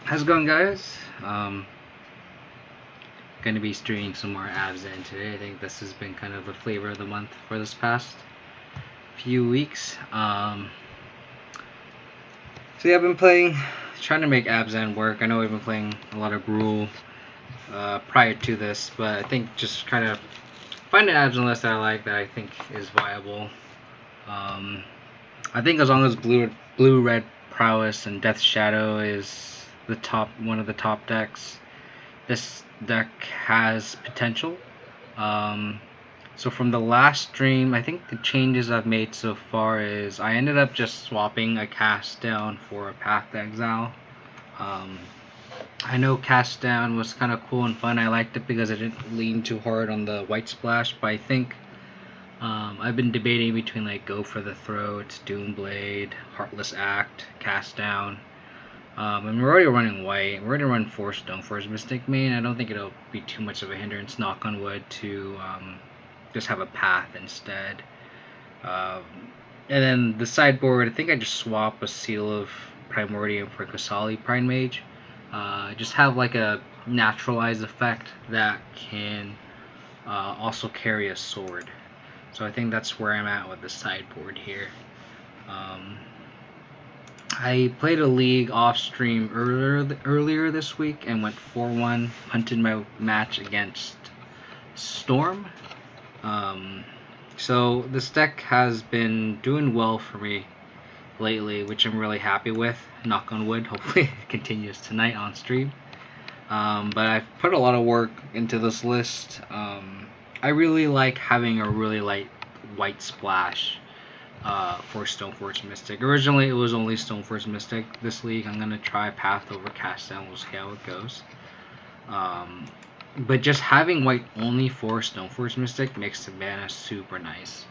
How's it going, guys? Gonna be streaming some more Abzan today. I think this has been kind of the flavor of the month for this past few weeks. So yeah, I've been trying to make Abzan work. I know I've been playing a lot of Gruul prior to this, but I think just kind of find an Abzan list that I like that I think is viable. I think as long as blue red prowess and Death Shadow is one of the top decks, this deck has potential. So from the last stream, I think the changes I've made so far is I ended up just swapping a cast down for a Path to Exile. I know cast down was kind of cool and fun. I liked it because it didn't lean too hard on the white splash, but I think I've been debating between like Go for the Throat, Stoneblade, Heartless Act, Cast Down. And we're already running white. We're going to run 4 Stoneforge Mystic main. I don't think it'll be too much of a hindrance, knock on wood, to just have a path instead. And then the sideboard, I think I just swap a Seal of Primordium for Kasali Prime Mage. Just have like a naturalized effect that can also carry a sword. So I think that's where I'm at with the sideboard here. I played a league off stream earlier this week and went 4-1, punted my match against Storm. So this deck has been doing well for me lately, which I'm really happy with. Knock on wood, hopefully it continues tonight on stream. But I've put a lot of work into this list. I really like having a really light white splash for Stoneforge Mystic. Originally it was only Stoneforge Mystic. This league I'm going to try Path over Cast Down. We'll see how it goes. But just having white only for Stoneforge Mystic makes the mana super nice.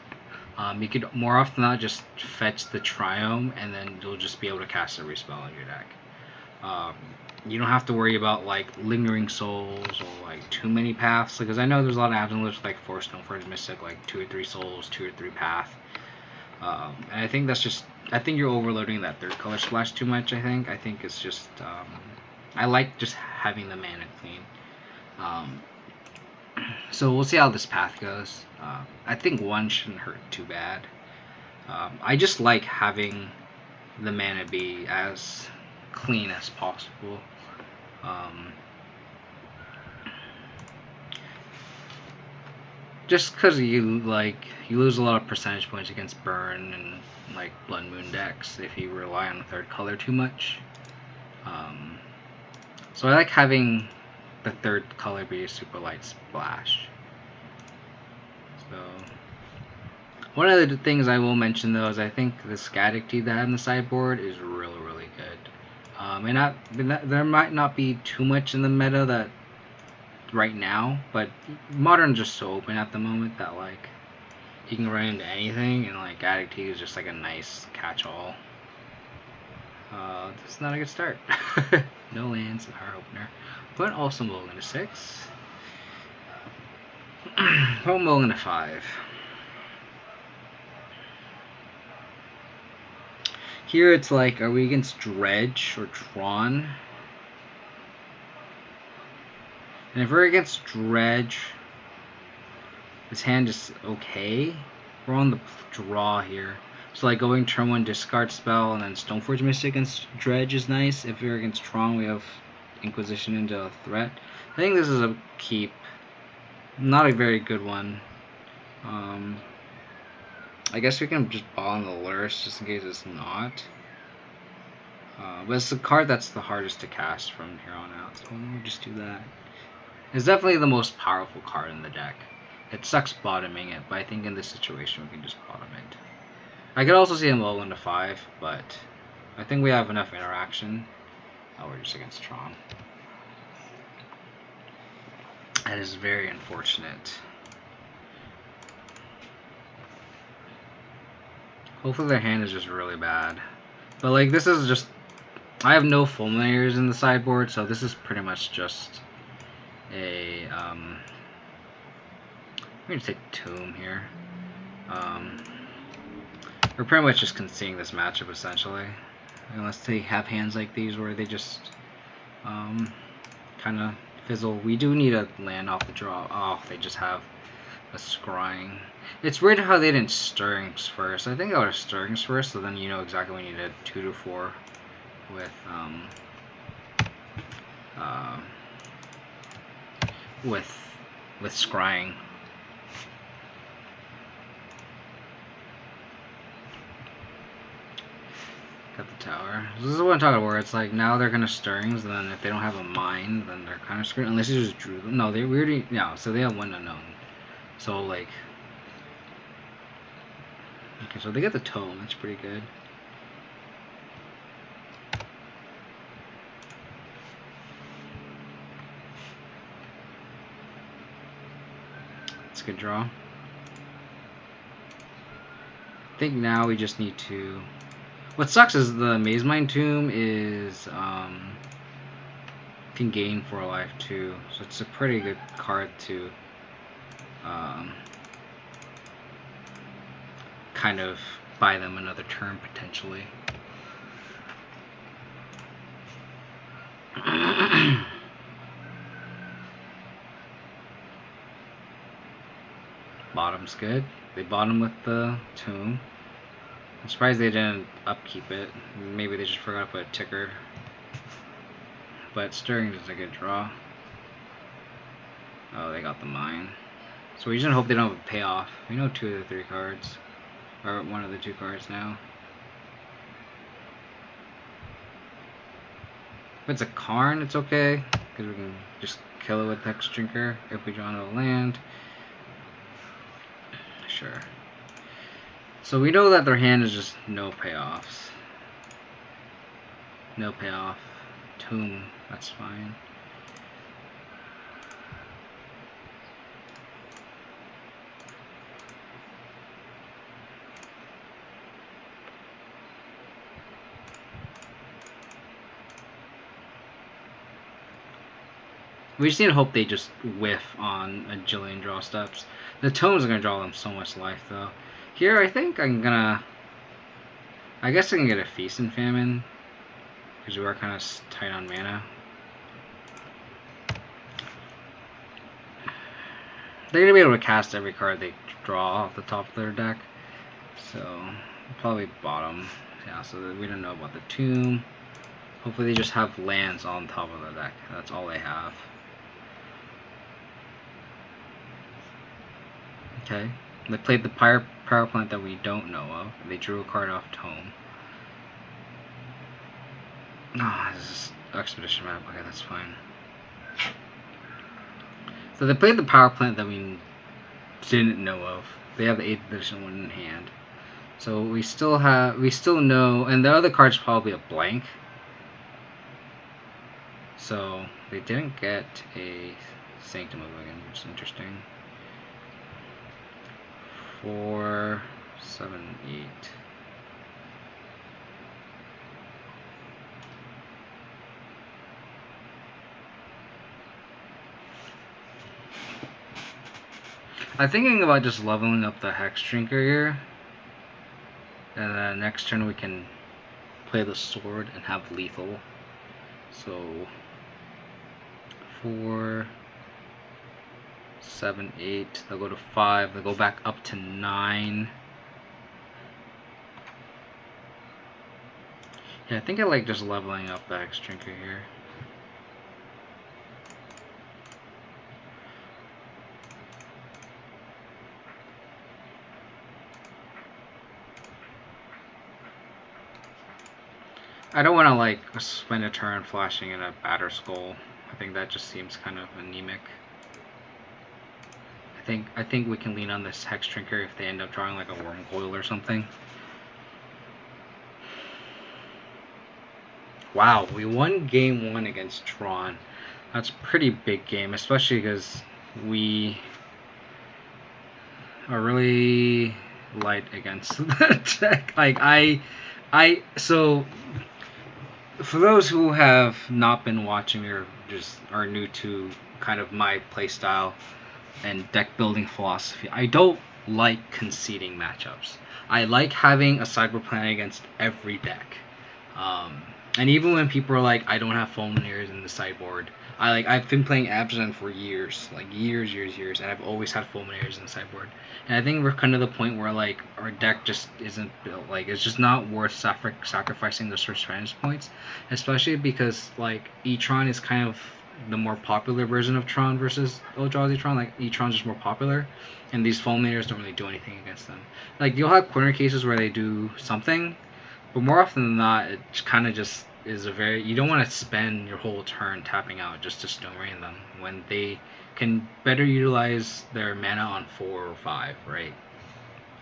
You could more often than not just fetch the Triome and then you'll just be able to cast every spell on your deck. You don't have to worry about like Lingering Souls or like too many paths, because I know there's a lot of Abzan lists like 4 Stoneforge Mystic, like 2 or 3 souls, 2 or 3 path. And I think I think you're overloading that third color splash too much. I think it's just I like just having the mana clean. So we'll see how this path goes. I think 1 shouldn't hurt too bad. I just like having the mana be as clean as possible. Just because you lose a lot of percentage points against burn and like Blood Moon decks if you rely on the third color too much. So I like having the third color be a super light splash. So one of the things I will mention though is I think the Scatic Tea that I have in the sideboard is really, really good. There might not be too much in the meta that right now, but Modern's just so open at the moment that like you can run into anything, and like Scatic Tea is just like a nice catch-all. This is not a good start. No lands, our opener. But also Mulligan to 6. Put Mulligan to 5. Here it's like, are we against Dredge or Tron? And if we're against Dredge, this hand is okay. We're on the draw here. So like going turn 1 discard spell and then Stoneforge Mystic against Dredge is nice. If we're against Tron, we have Inquisition into a threat. I think this is a keep. Not a very good one. I guess we can just ball on the Lurrus just in case it's not. But it's the card that's the hardest to cast from here on out, so we'll just do that. It's definitely the most powerful card in the deck. It sucks bottoming it, but I think in this situation we can just bottom it. I could also see him low into 5, but I think we have enough interaction. Oh, we're just against Tron. That is very unfortunate. Hopefully their hand is just really bad. But like this is just, I have no Fulminators in the sideboard, so this is pretty much just a I'm gonna take Tomb here. We're pretty much just conceding this matchup essentially, unless they have hands like these where they just kind of fizzle. We do need a land off the draw. Oh, they just have a scrying. It's weird how they didn't stirrings first. I think I would have stirrings first, so then you know exactly when you did 2 to 4 with uh, with scrying. Got the tower. This is what I'm talking about, where it's like now they're gonna stirrings, and then if they don't have a mine, then they're kind of screwed. Unless you just drew them. No, they already. Yeah, so they have one unknown. So like, okay, so they get the tome. That's pretty good. It's a good draw. I think now we just need to. What sucks is the Maze Mine Tomb is can gain 4 life too, so it's a pretty good card to kind of buy them another turn potentially. Bottom's good. They bottom with the tomb. I'm surprised they didn't upkeep it. Maybe they just forgot to put a ticker. But stirring is a good draw. Oh, they got the mine. So we just hope they don't have a payoff. We know 2 of the 3 cards. Or 1 of the 2 cards now. If it's a Karn, it's okay. Because we can just kill it with Hex Drinker if we draw another land. Sure. So we know that their hand is just no payoffs. No payoff. Tomb, that's fine. We just need to hope they just whiff on a jillion draw steps. The tomes are going to draw them so much life, though. Here, I think I'm going to... I guess I can get a Feast and Famine, because we are kind of tight on mana. They're going to be able to cast every card they draw off the top of their deck. So, probably bottom. Yeah, so we don't know about the tomb. Hopefully they just have lands on top of the deck. That's all they have. Okay. They played the power plant that we don't know of. They drew a card off Tome. Ah, oh, this is Expedition map. Okay, that's fine. So they played the power plant that we didn't know of. They have the 8th edition one in hand. So we still know, and the other card's probably a blank. So they didn't get a Sanctum of Again, which is interesting. 4, 7, 8. I'm thinking about just leveling up the Hex Drinker here. And then next turn we can play the sword and have lethal. So 4, 7, 8. They'll go to 5. They'll go back up to 9. Yeah, I think I like just leveling up the Hex Drinker here. I don't want to like spend a turn flashing in a Batter Skull. I think that just seems kind of anemic. I think we can lean on this Hex Drinker if they end up drawing like a Wormcoil or something. Wow, we won game 1 against Tron. That's a pretty big game, especially because we are really light against the deck. Like so for those who have not been watching or just are new to kind of my playstyle and deck building philosophy, I don't like conceding matchups. I like having a sideboard plan against every deck. And even when people are like, I don't have fulminators in the sideboard, I've been playing Abzan for years, like years, and I've always had fulminators in the sideboard. And I think we're kind of the point where like our deck just isn't built, like it's just not worth sacrificing those first advantage points, especially because like E-Tron is kind of the more popular version of Tron versus Eldrazi Tron. Like E-Tron's just more popular, and these fulminators don't really do anything against them. Like you'll have corner cases where they do something, but more often than not, it kind of just is a very... You don't want to spend your whole turn tapping out just to Stone Rain them when they can better utilize their mana on 4 or 5, right?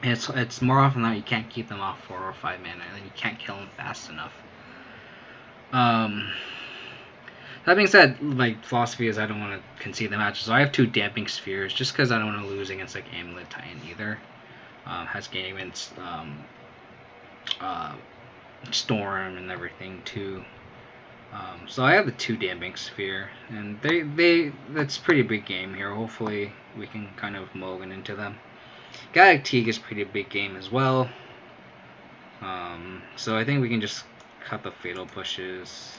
And it's more often than not you can't keep them off 4 or 5 mana, and then you can't kill them fast enough. That being said, my philosophy is I don't want to concede the match, so I have 2 Damping Spheres just because I don't want to lose against like Amulet Titan either. Has game against Storm and everything too. So I have the 2 Damping Sphere, and that's a pretty big game here. Hopefully we can kind of mulligan into them. Galactic Teague is a pretty big game as well. So I think we can just cut the Fatal Pushes.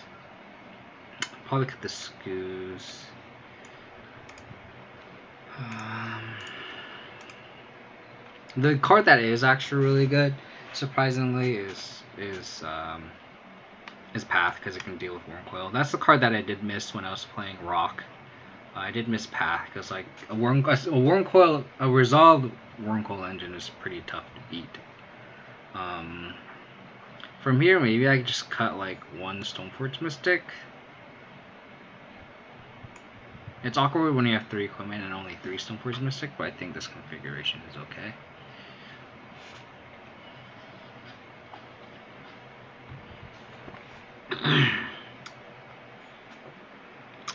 Probably cut the Scoos. The card that is actually really good, surprisingly, is Path, because it can deal with Wormcoil. That's the card that I did miss when I was playing Rock. I did miss Path because like a resolved Wormcoil engine is pretty tough to beat. From here, maybe I could just cut like 1 Stoneforge Mystic. It's awkward when you have 3 equipment and only 3 Stoneforge Mystic, but I think this configuration is okay.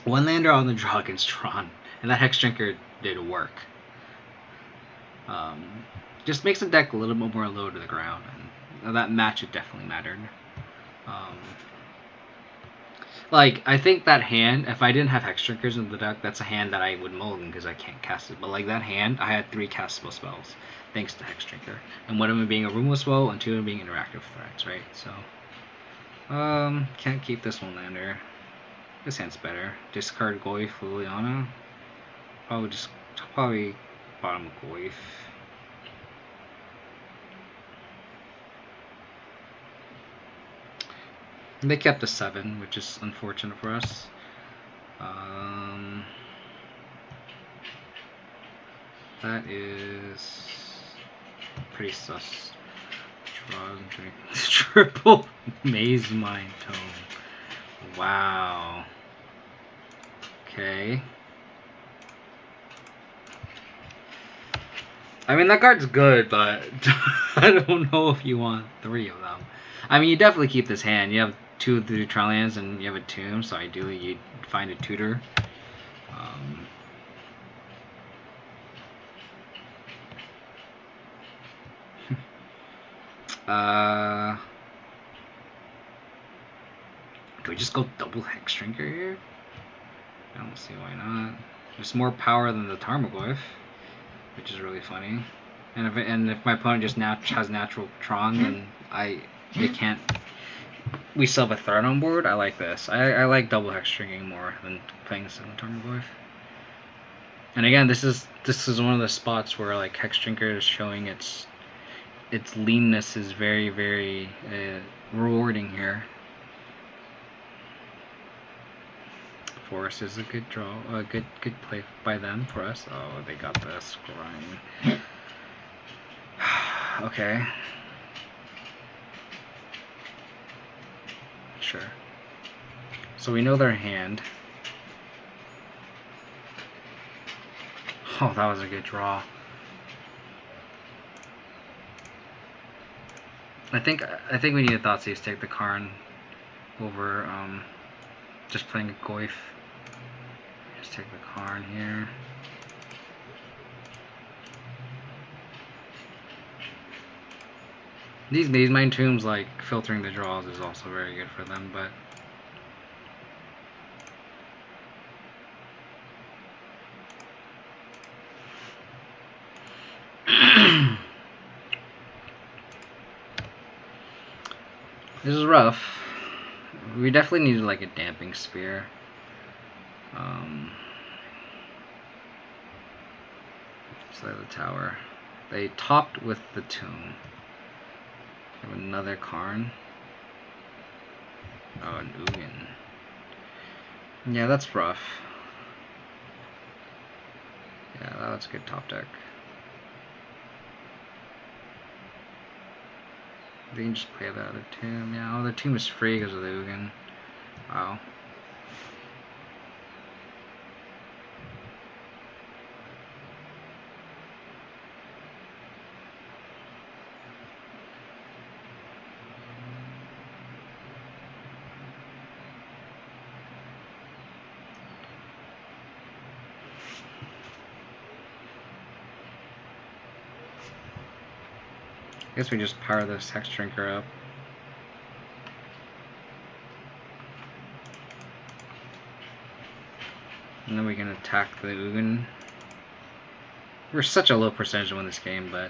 One lander on the draw against Tron, and that Hex Drinker did work. Just makes the deck a little bit more low to the ground, and that match it definitely mattered. Like, I think that hand, if I didn't have Hex Drinkers in the deck, that's a hand that I would mulligan because I can't cast it. But like that hand, I had 3 castable spells thanks to Hex Drinker, and one of them being a Removal spell and 2 of them being interactive threats, right? So, can't keep this one lander. This hand's better. Discard Goyf, Liliana. Probably bottom of Goyf. They kept a 7, which is unfortunate for us. That is pretty sus. Triple Maze Mind Tome. Wow. Okay. I mean, that card's good, but I don't know if you want 3 of them. I mean, you definitely keep this hand. You have 2 of the neutral lands and you have a tomb, so ideally you'd find a tutor. Do we just go double Hex Drinker here? I don't see why not. There's more power than the Tarmogoyf, which is really funny. And if my opponent just has natural Tron, then they can't. We still have a threat on board. I like this. I like double Hex Drinking more than playing the 7 Tarmogoyf. And again, this is one of the spots where like Hex Drinker is showing its leanness is very, very rewarding here. Forest is a good draw, a good play by them for us. Oh, they got the scrying. Okay. Sure. So we know their hand. Oh, that was a good draw. I think we need a Thoughtseize to take the Karn over just playing a Goyf. Just take the Karn here. These Mind Tombs, like filtering the draws, is also very good for them, but this is rough. We definitely needed like a damping spear. So the tower. They topped with the tomb. Have another Karn. Oh, an Ugin. Yeah, that's rough. Yeah, that's good top deck. They can just play the other tomb. Yeah, oh, the tomb is free because of the Ugin. Wow. I guess we just power this Hex Drinker up. And then we can attack the Ugin. We're such a low percentage to win this game, but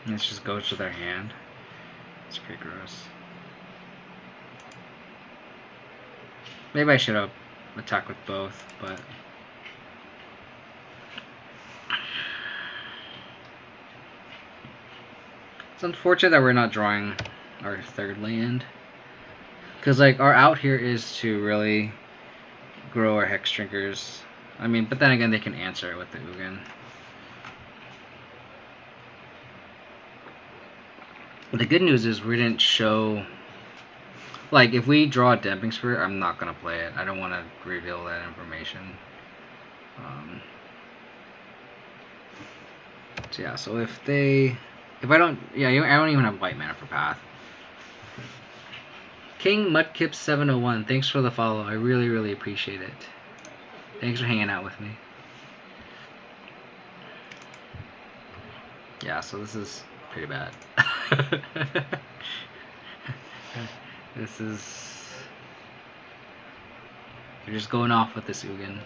this just goes to their hand. It's pretty gross. Maybe I should have attacked with both, but it's unfortunate that we're not drawing our third land. Because like our out here is to really grow our Hex Drinkers. I mean, but then again, they can answer it with the Ugin. The good news is we didn't show. Like, if we draw a Damping Spear, I'm not gonna play it. I don't want to reveal that information. So yeah, so if I don't even have white mana for Path. King Mudkip 701, thanks for the follow. I really appreciate it. Thanks for hanging out with me. Yeah, so this is pretty bad. This is... They're just going off with this Ugin,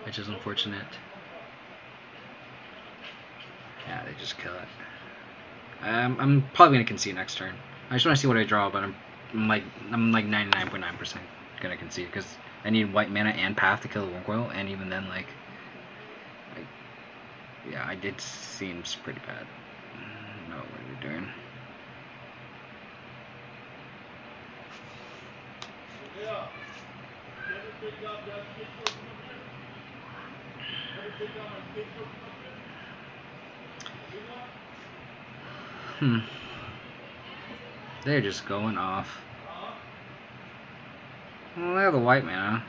which is unfortunate. Yeah, they just kill it. I'm probably gonna concede next turn. I just want to see what I draw, but I'm like 99.9% gonna concede because I need white mana and Path to kill the Wurmcoil, and even then, like, yeah, it seems pretty bad. No, what are we doing? They're just going off. Well, they have the white mana.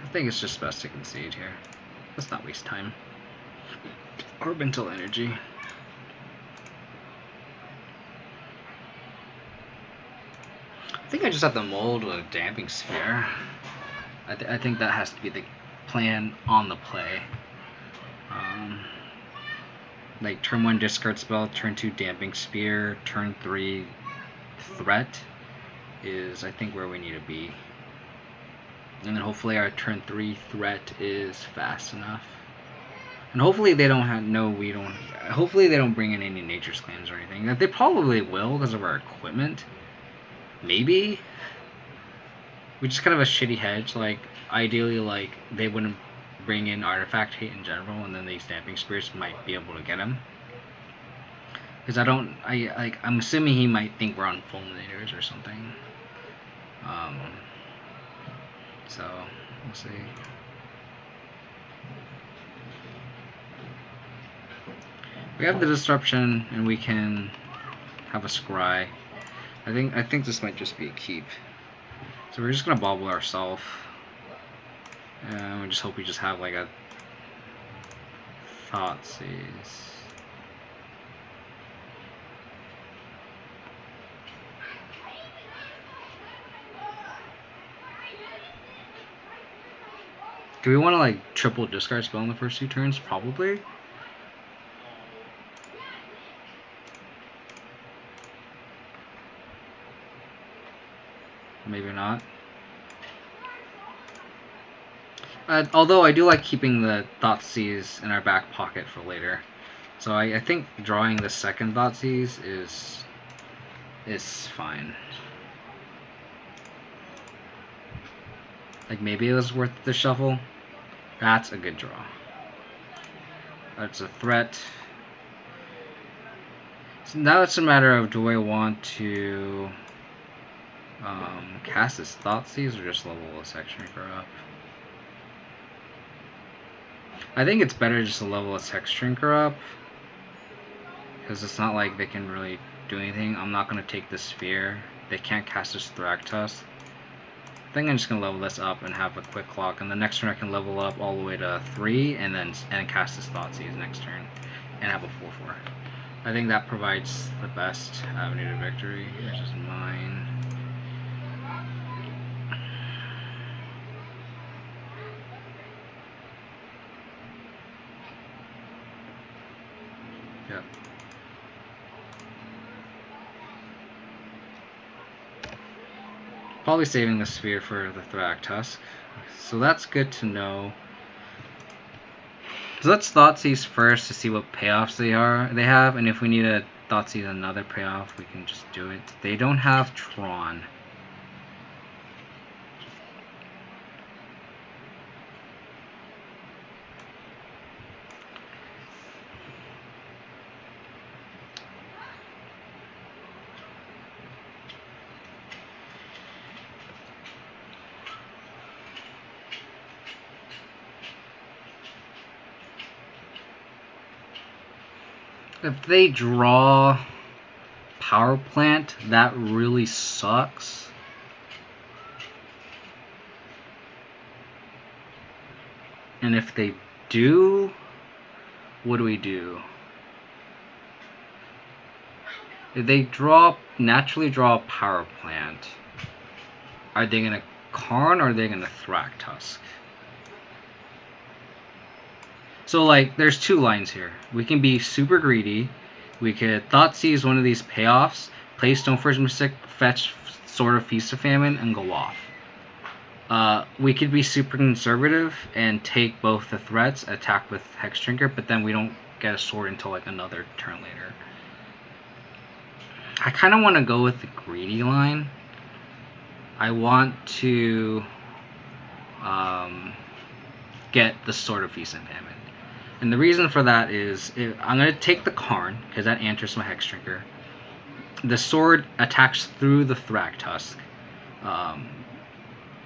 I think it's just best to concede here. Let's not waste time. Orbital energy. I think I just have to mold with a Damping Sphere. I think that has to be the plan on the play. Like turn 1 discard spell, turn 2 Damping Spear, turn 3 threat is I think where we need to be. And then hopefully our turn 3 threat is fast enough. And hopefully they don't hopefully they don't bring in any Nature's Claims or anything. They probably will because of our equipment. Maybe. We just kind of a shitty hedge. Like ideally, like they wouldn't bring in Artifact Hate in general, and then these Damping Spears might be able to get him. Because I'm assuming he might think we're on Fulminators or something. So we'll see. We have the Disruption, and we can have a Scry. I think this might just be a keep. So we're just gonna bobble ourselves. And we just hope we just have like a Thoughtseize. Do we want to like triple discard spell in the first 2 turns? Probably. Maybe not. Although I do like keeping the Thoughtseize in our back pocket for later. So I think drawing the second Thoughtseize is fine. Like maybe it was worth the shuffle. That's a good draw. That's a threat. So now it's a matter of, do I want to cast this Thoughtseize or just level this Hexdrinker up? I think it's better just to level this Hexdrinker up, because it's not like they can really do anything. I'm not going to take the Sphere. They can't cast this Thragtusk. I think I'm just going to level this up and have a quick clock, and the next turn I can level up all the way to 3 and cast this Thoughtseize next turn and have a 4/4. I think that provides the best avenue to victory. Here's just mine. Yep. Probably saving the Sphere for the Thragtusk. So that's good to know. So let's Thoughtseize first to see what payoffs they have, and if we need a Thoughtseize another payoff, we can just do it. They don't have Tron. If they draw Power Plant, that really sucks. And if they do, what do we do? If they naturally draw Power Plant, are they going to Karn or are they going to Thragtusk? So like, there's two lines here. We can be super greedy. We could Thoughtseize one of these payoffs, play Stoneforge Mystic, fetch Sword of Feast of Famine, and go off. We could be super conservative and take both the threats, attack with Hexdrinker, but then we don't get a sword until like another turn later. I kind of want to go with the greedy line. I want to get the Sword of Feast and Famine. And the reason for that is, I'm going to take the Karn, because that answers my Hexdrinker. The sword attacks through the Thragtusk. And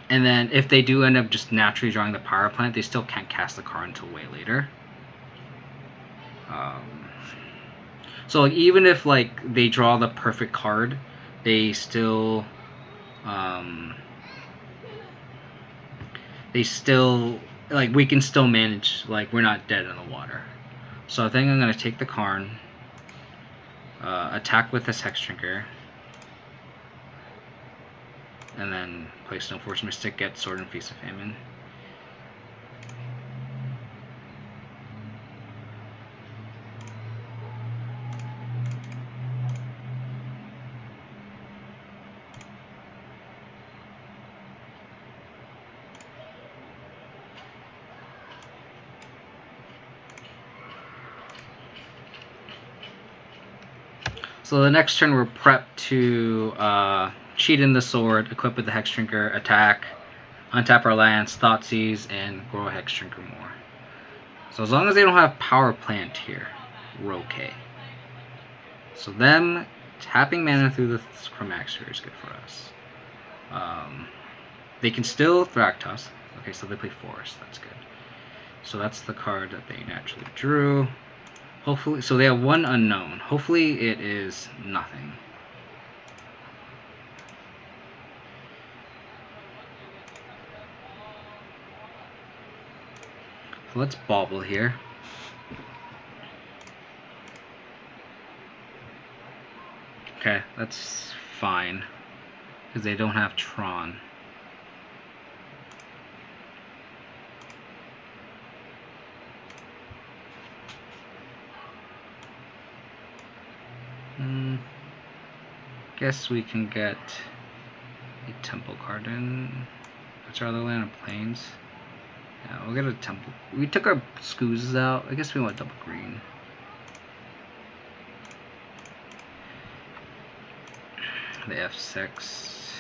then if they do end up just naturally drawing the Power Plant, they still can't cast the Karn until way later. So like, even if like they draw the perfect card, they still like, we can still manage, like, we're not dead in the water. So I think I'm going to take the Karn, attack with this Hexdrinker, and then play Stoneforge Mystic, get Sword and Feast of Famine. So the next turn we're prepped to cheat in the sword, equip with the Hexdrinker, attack, untap our lands, Thoughtseize, and grow a Hexdrinker more. So as long as they don't have Power Plant here, we're okay. So them tapping mana through the Chromatic Sphere is good for us. They can still Thragtusk. Okay, so they play Forest. That's good. So that's the card that they naturally drew. Hopefully, so they have one unknown. Hopefully it is nothing. So let's bobble here. Okay, that's fine, because they don't have Tron. Guess we can get a Temple card in. What's our other land of Plains? Yeah, we'll get a temple. We took our scoozes out. I guess we want double green. The F6.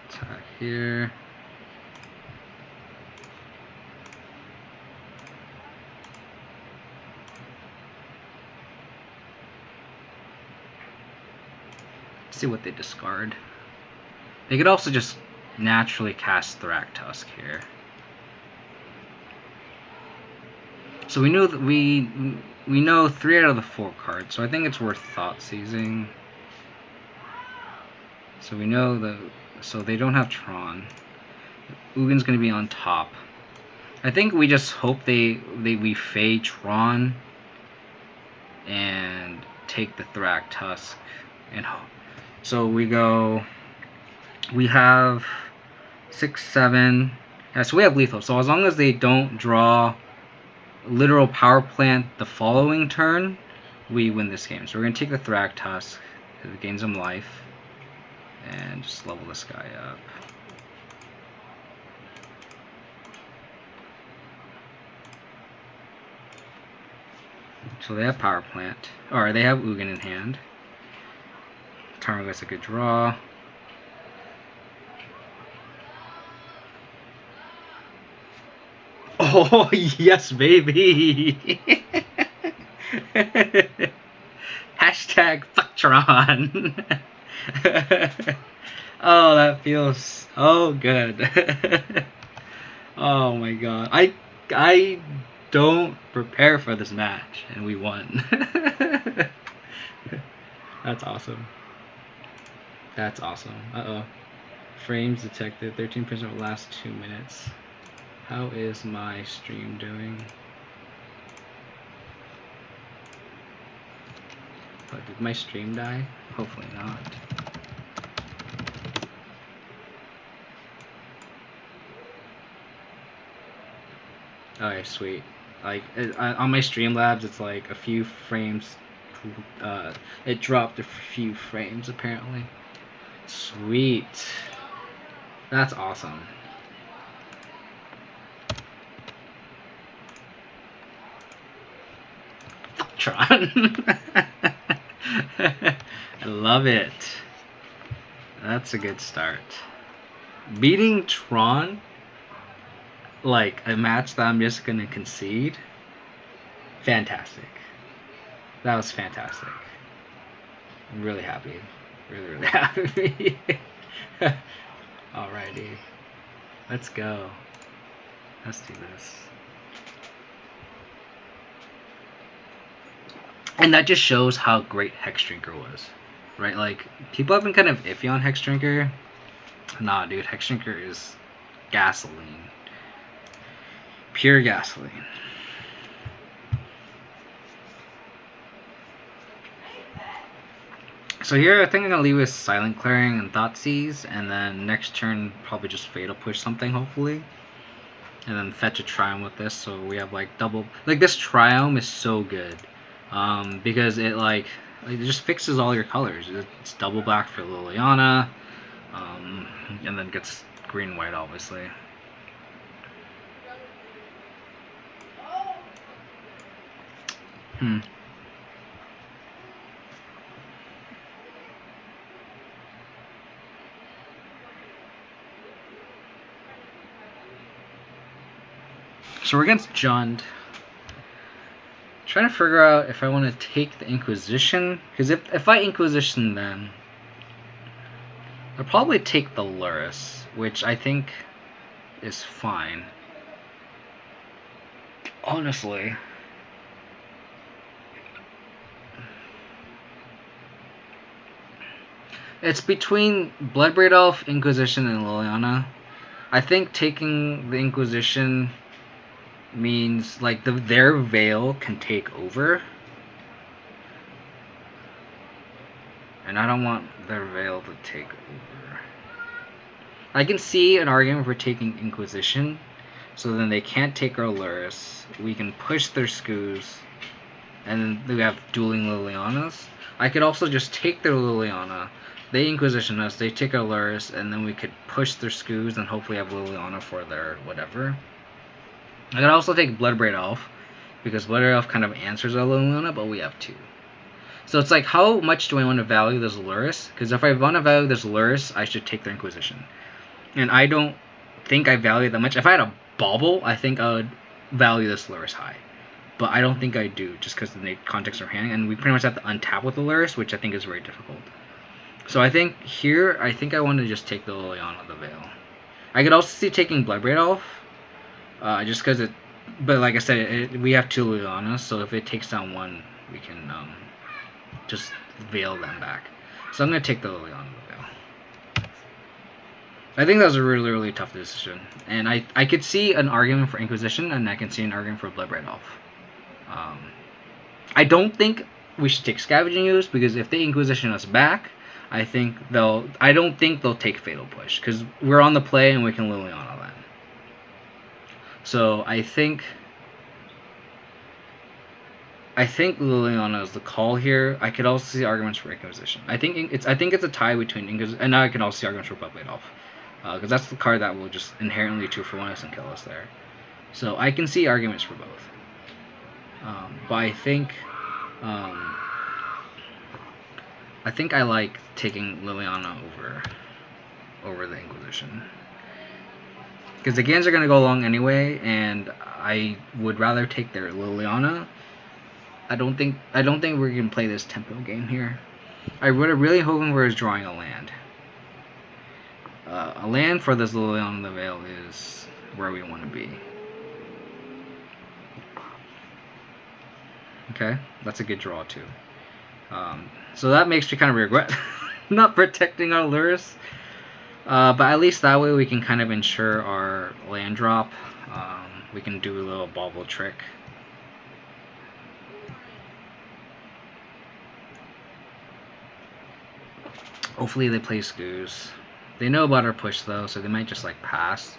Attack here. See what they discard. They could also just naturally cast Thragtusk here. So we know that we know 3 out of the 4 cards, so I think it's worth thought seizing. So we know so they don't have Tron. Ugin's gonna be on top. I think we just hope we fade Tron and take the Thragtusk and so we have 6, 7. Yeah, so we have lethal. So as long as they don't draw literal power plant the following turn, we win this game. So we're gonna take the Thragtusk, it gains some life, and just level this guy up. So they have power plant, or they have Ugin in hand. Tarmogoyf's a good draw. Oh yes, baby! Hashtag Fucktron. Oh, that feels so good. Oh my god, I don't prepare for this match, and we won. That's awesome. That's awesome. Uh-oh. Frames detected. 13% will last 2 minutes. How is my stream doing? Oh, did my stream die? Hopefully not. Alright, sweet. Like, on my Streamlabs, it's like a few frames. It dropped a few frames, apparently. Sweet. That's awesome. Tron. I love it. That's a good start. Beating Tron, like a match that I'm just gonna concede. Fantastic. That was fantastic. I'm really happy. Really happy. Alrighty. Let's go. Let's do this. And that just shows how great Hexdrinker was. Right? Like, people have been kind of iffy on Hexdrinker. Nah, dude, Hexdrinker is gasoline. Pure gasoline. So here, I think I'm going to leave with Silent Clearing and Thoughtseize, and then next turn, probably just Fatal Push something, hopefully. And then fetch a Triome with this, so we have, like, double... Like, this Triome is so good, because it just fixes all your colors. It's double black for Liliana, and then gets green-white, obviously. So we're against Jund. Trying to figure out if I want to take the Inquisition, because if I Inquisition them, I'll probably take the Lurrus, which I think is fine. Honestly. It's between Bloodbraid Elf, Inquisition, and Liliana. I think taking the Inquisition means like their veil can take over, and I don't want their veil to take over. I can see an argument for taking Inquisition, so then they can't take our Lurrus. We can push their Scoos, and then we have dueling Lilianas. I could also just take their Liliana, They Inquisition us, they take our Lurrus, and then we could push their Scoos and hopefully have Liliana for their whatever. I could also take Bloodbraid Elf, because Bloodbraid Elf kind of answers our Liliana, but we have 2. So it's like, how much do I want to value this Lurrus? Because if I want to value this Lurrus, I should take their Inquisition. And I don't think I value that much. If I had a Bauble, I think I would value this Lurrus high. But I don't think I do, just because of the context of our hand. And we pretty much have to untap with the Lurrus, which I think is very difficult. So I think here, I think I want to just take the Liliana the Veil. I could also see taking Bloodbraid Elf, just because it. But like I said, we have 2 Lilianas, so if it takes down 1, we can just veil them back. So I'm going to take the Liliana the Veil. I think that was a really, really tough decision. And I could see an argument for Inquisition, and I can see an argument for Bloodbraid Elf. I don't think we should take Scavenging Ooze, because if they Inquisition us back, I don't think they'll take Fatal Push, because we're on the play and we can Liliana then. So I think Liliana is the call here. I could also see arguments for Inquisition. I think it's a tie between Inquisition, and now I can also see arguments for Bloodblade Elf, because that's the card that will just inherently 2-for-1 us and kill us there. So I can see arguments for both. But I think I like taking Liliana over the Inquisition, because the games are going to go long anyway, and I would rather take their Liliana. I don't think we're going to play this tempo game here. I would have really hoping we're drawing a land. A land for this Liliana the Veil is where we want to be. Okay, that's a good draw too. So that makes me kind of regret not protecting our Lurrus. But at least that way we can kind of ensure our land drop. We can do a little bauble trick. Hopefully they play Scoos. They know about our push though, so they might just like pass.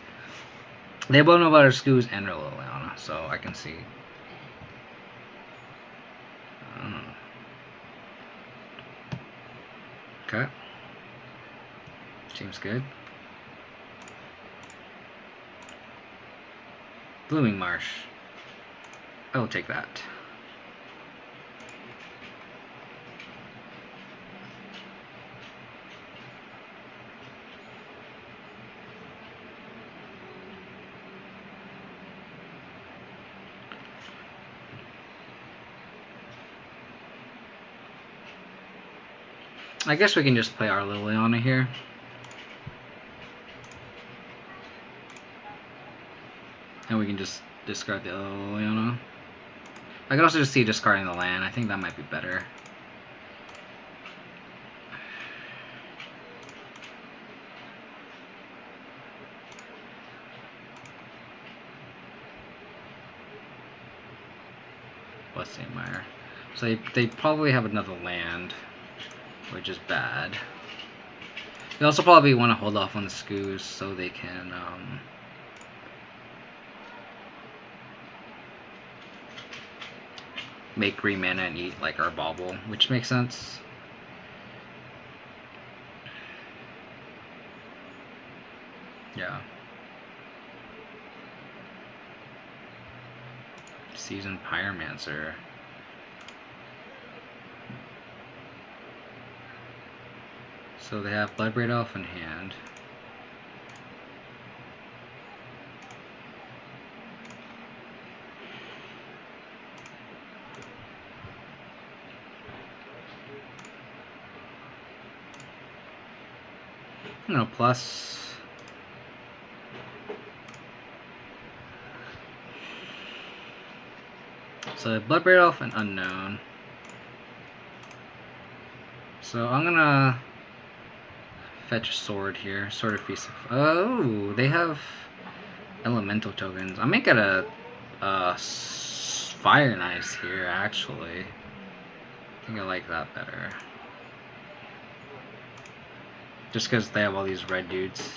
They both know about our Scoos and our Liliana, so I can see. Okay. Seems good. Blooming Marsh. I will take that. I guess we can just play our Liliana here. And we can just discard the other Liliana. I can also just see discarding the land. I think that might be better. Bloodstained. So they probably have another land, which is bad. They also probably want to hold off on the Scoos so they can make green mana and eat like our bauble, which makes sense. Yeah. Seasoned Pyromancer. So they have Bloodbraid Elf in hand. Plus. So Bloodbraid Elf and Unknown. So I'm gonna fetch a sword here. Sword of Feast. Oh, they have elemental tokens. I might get a Fire Knives here actually. I think I like that better. Just because they have all these red dudes.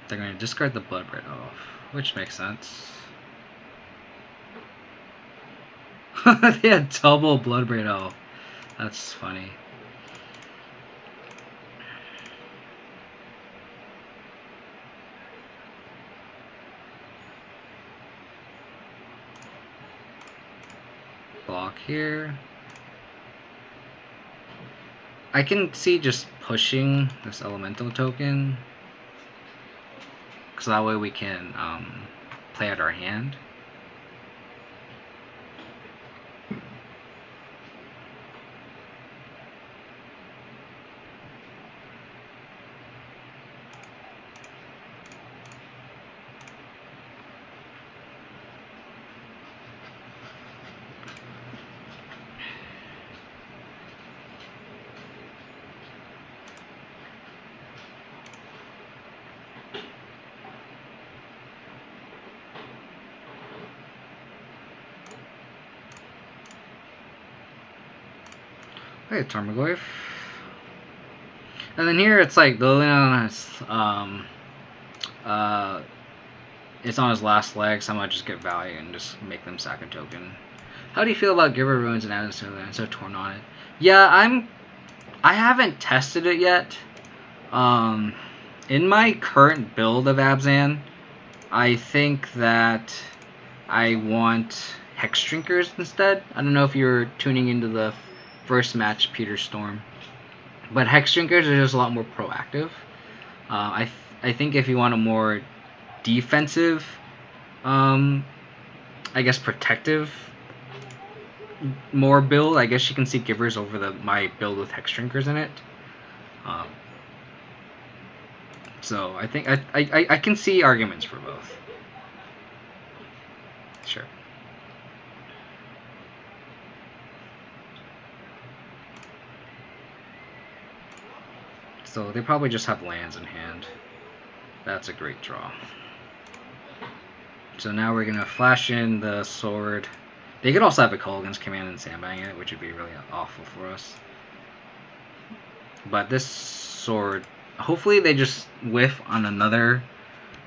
They're going to discard the Bloodbraid off, which makes sense. They had double Bloodbraid off. That's funny. Block here. I can see just pushing this elemental token, because that way we can play out our hand. Okay, Tarmogoyf. And then here it's like the Liliana it's on his last leg, so I'm gonna just get value and just make them sack a token. How do you feel about Giver Ruins and Adam's Token? I'm so torn on it. Yeah, I haven't tested it yet. In my current build of Abzan, I think that I want Hex Drinkers instead. I don't know if you're tuning into the first match, Peter Storm, but Hex Drinkers are just a lot more proactive. I think if you want a more defensive, I guess protective, more build, I guess you can see Givers over my build with Hex Drinkers in it. So I think I can see arguments for both. Sure. So they probably just have lands in hand. That's a great draw. So now we're going to flash in the sword. They could also have a Culligan's Command and sandbang it, which would be really awful for us. But this sword, hopefully they just whiff on another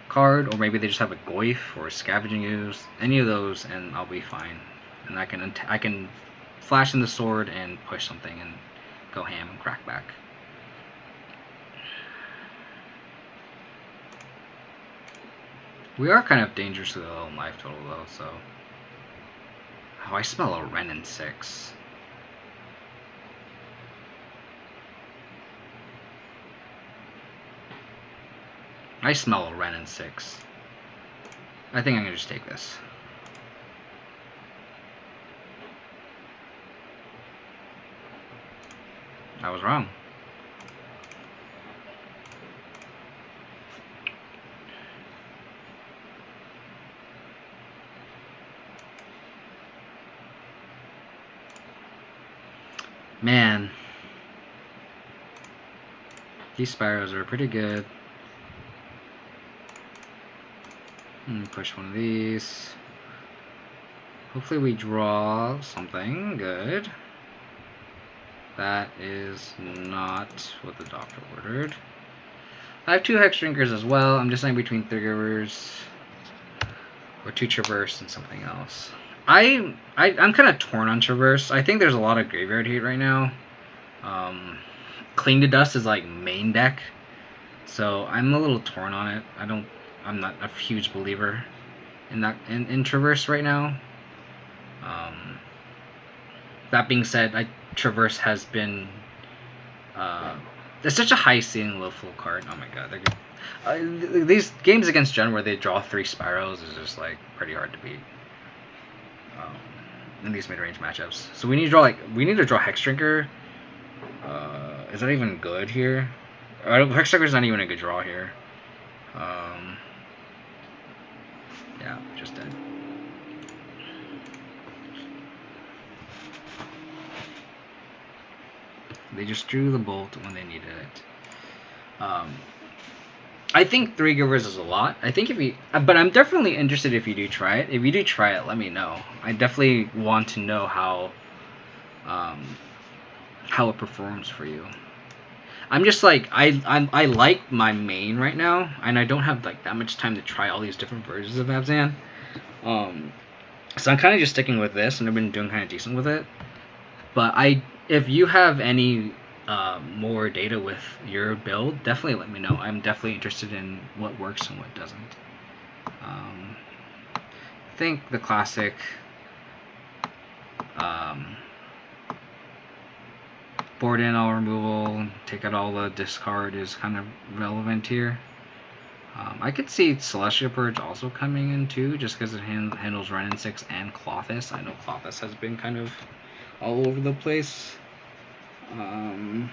card, or maybe they just have a Goyf or a Scavenging Ooze, any of those, and I'll be fine. And I can flash in the sword and push something and go ham and crack back. We are kind of dangerous to the low life total though, so. Oh, I smell a Wrenn in 6. I smell a Wrenn in 6. I think I'm gonna just take this. I was wrong. Man, these Spyros are pretty good. Push one of these. Hopefully we draw something good. That is not what the doctor ordered. I have 2 Hex Drinkers as well. I'm deciding between 3 Givers or 2 Traverse and something else. I'm kind of torn on Traverse. I think there's a lot of graveyard hate right now. Cling to Dust is like main deck, so I'm a little torn on it. I'm not a huge believer in that in Traverse right now. That being said, Traverse has been it's such a high ceiling, low floor card. Oh my god, these games against Gen where they draw 3 Spyros is just like pretty hard to beat in these mid-range matchups. So we need to draw Hex Drinker. Is that even good here? Hex Drinker's not even a good draw here. Yeah, just dead. They just drew the bolt when they needed it. I think 3 Givers is a lot. I think but I'm definitely interested if you do try it. If you do try it, let me know. I definitely want to know how it performs for you. I'm just like I like my main right now, and I don't have like that much time to try all these different versions of Abzan. So I'm kind of just sticking with this, and I've been doing kind of decent with it. But if you have any more data with your build, definitely let me know. I'm definitely interested in what works and what doesn't. I think the classic board in all removal, take out all the discard is kind of relevant here. I could see Celestial Purge also coming in too, just because it handles Renin 6 and Clothis. I know Clothis has been kind of all over the place. I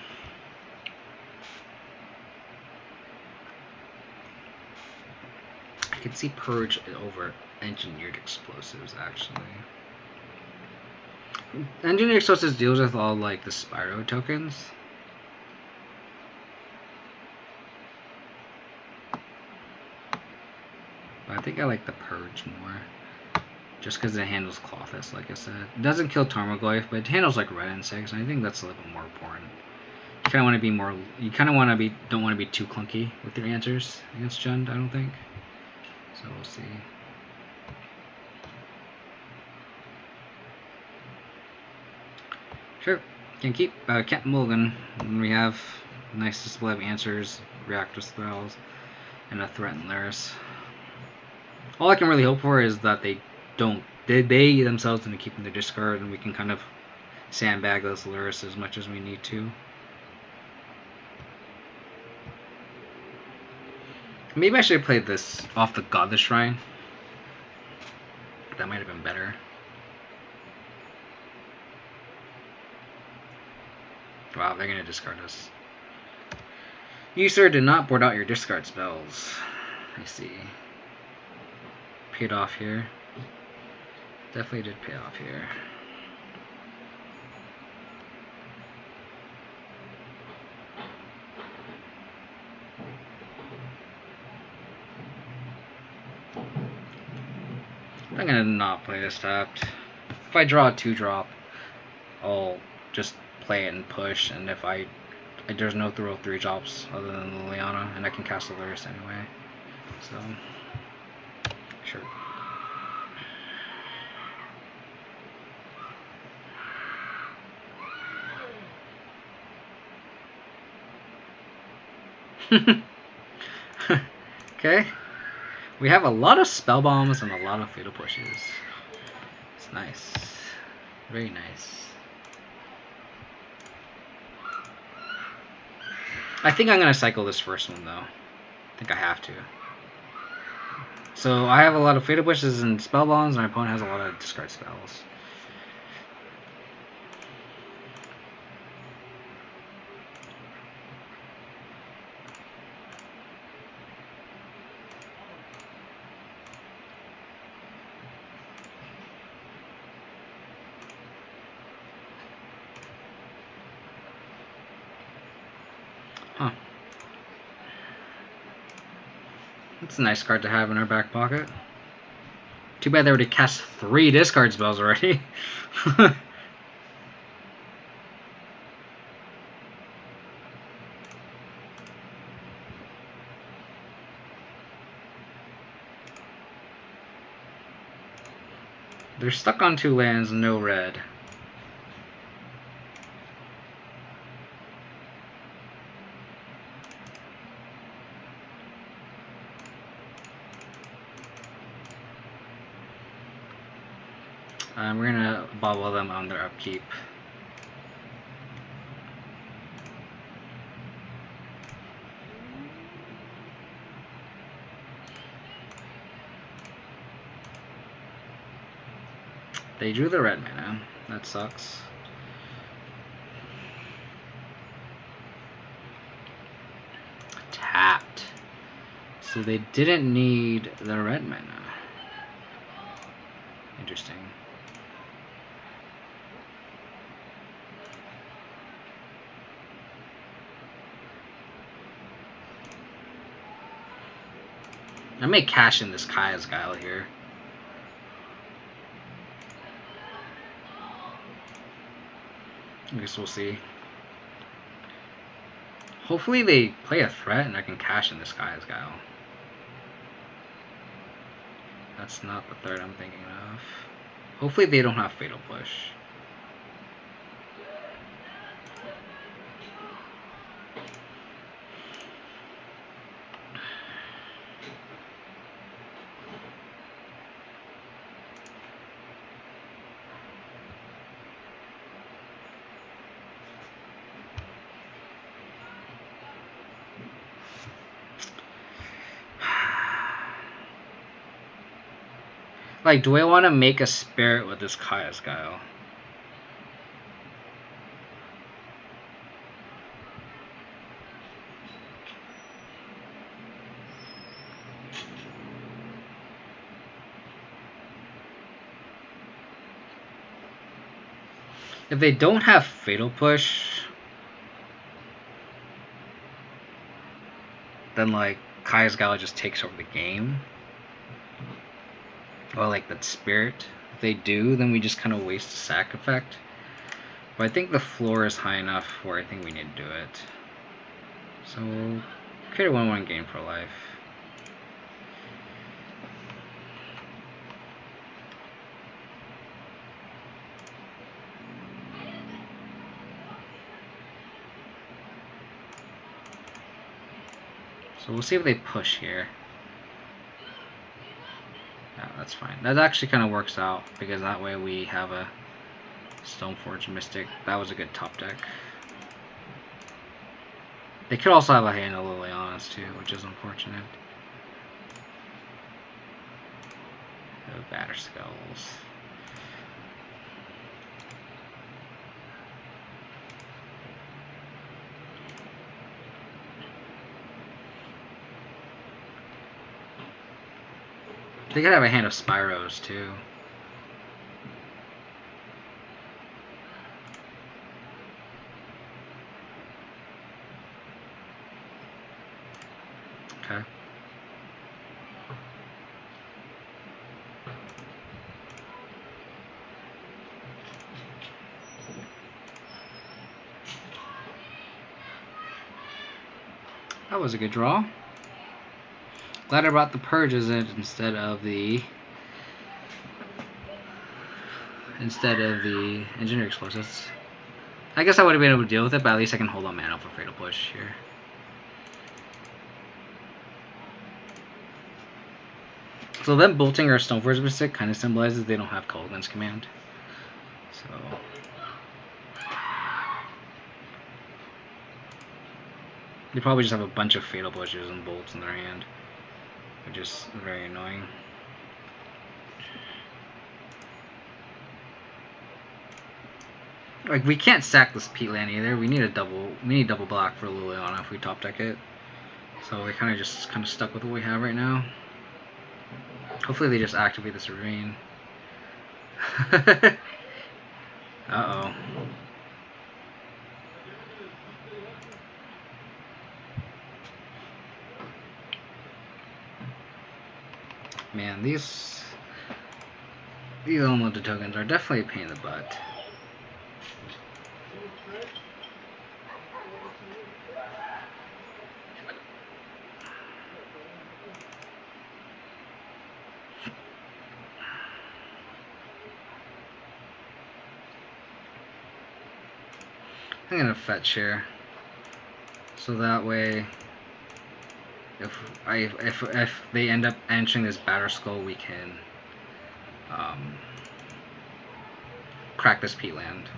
could see Purge over Engineered Explosives actually. Engineered Explosives deals with all like the Spyro tokens. But I think I like the Purge more. Just because it handles Clothis, like I said. It doesn't kill Tarmogoyf, but it handles like Red and 6, and I think that's a little bit more important. You kind of want to be more. You kind of want to be. Don't want to be too clunky with your answers against Jund, I don't think. So we'll see. Sure. Can keep Captain Mulligan. And we have a nice display of answers, reactor spells, and a threat in Laris. All I can really hope for is that they themselves into keeping their discard, and we can kind of sandbag those Lurrus as much as we need to. Maybe I should have played this off the Godless Shrine. That might have been better. Wow, they're going to discard us. You, sir, did not board out your discard spells. I see. Paid off here. Definitely did pay off here. I'm going to not play this tapped. If I draw a 2-drop, I'll just play it and push, and if there's no throw 3-drops other than Liliana, and I can cast Lurrus anyway. So, sure. Okay. We have a lot of spell bombs and a lot of fatal pushes. It's nice. Very nice. I think I'm going to cycle this first one, though. I think I have to. So I have a lot of fatal pushes and spell bombs, and my opponent has a lot of discard spells. Huh. That's a nice card to have in our back pocket. Too bad they already cast 3 discard spells already. They're stuck on 2 lands, no red. We're gonna bobble them on their upkeep. They drew the red mana. That sucks. Tapped. So they didn't need the red mana. Interesting. I may cash in this Kaya's Guile here. I guess we'll see. Hopefully they play a threat and I can cash in this guy's guile. That's not the third I'm thinking of. Hopefully they don't have Fatal Push. Like, do I want to make a spirit with this Kaya's Guile? If they don't have Fatal Push, then like Kaya's Guile just takes over the game. Or like that spirit. If they do, then we just kind of waste the sack effect. But I think the floor is high enough where I think we need to do it. So we'll create a 1/1 game for life. So we'll see if they push here. Yeah, that's fine. That actually kind of works out because that way we have a Stoneforge Mystic. That was a good top deck. They could also have a hand of Liliana's too, which is unfortunate. The Batter Skulls. They could have a hand of Spyros too. Okay. That was a good draw. Glad I brought the Purges in instead of the Engineer Explosives. I guess I would have been able to deal with it, but at least I can hold on mana for Fatal Push here. So them bolting our Stoneforge Mystic kind of symbolizes they don't have Culligan's Command. So they probably just have a bunch of Fatal Pushes and bolts in their hand, which is very annoying. Like, we can't sack this Peatland either. We need double block for Liliana if we top deck it. So we're kind of stuck with what we have right now. Hopefully they just activate this Ravine. Uh-oh. Man, these unlimited tokens are definitely a pain in the butt. I'm gonna fetch here, so that way, if they end up answering this Batter Skull, we can crack this Peatland.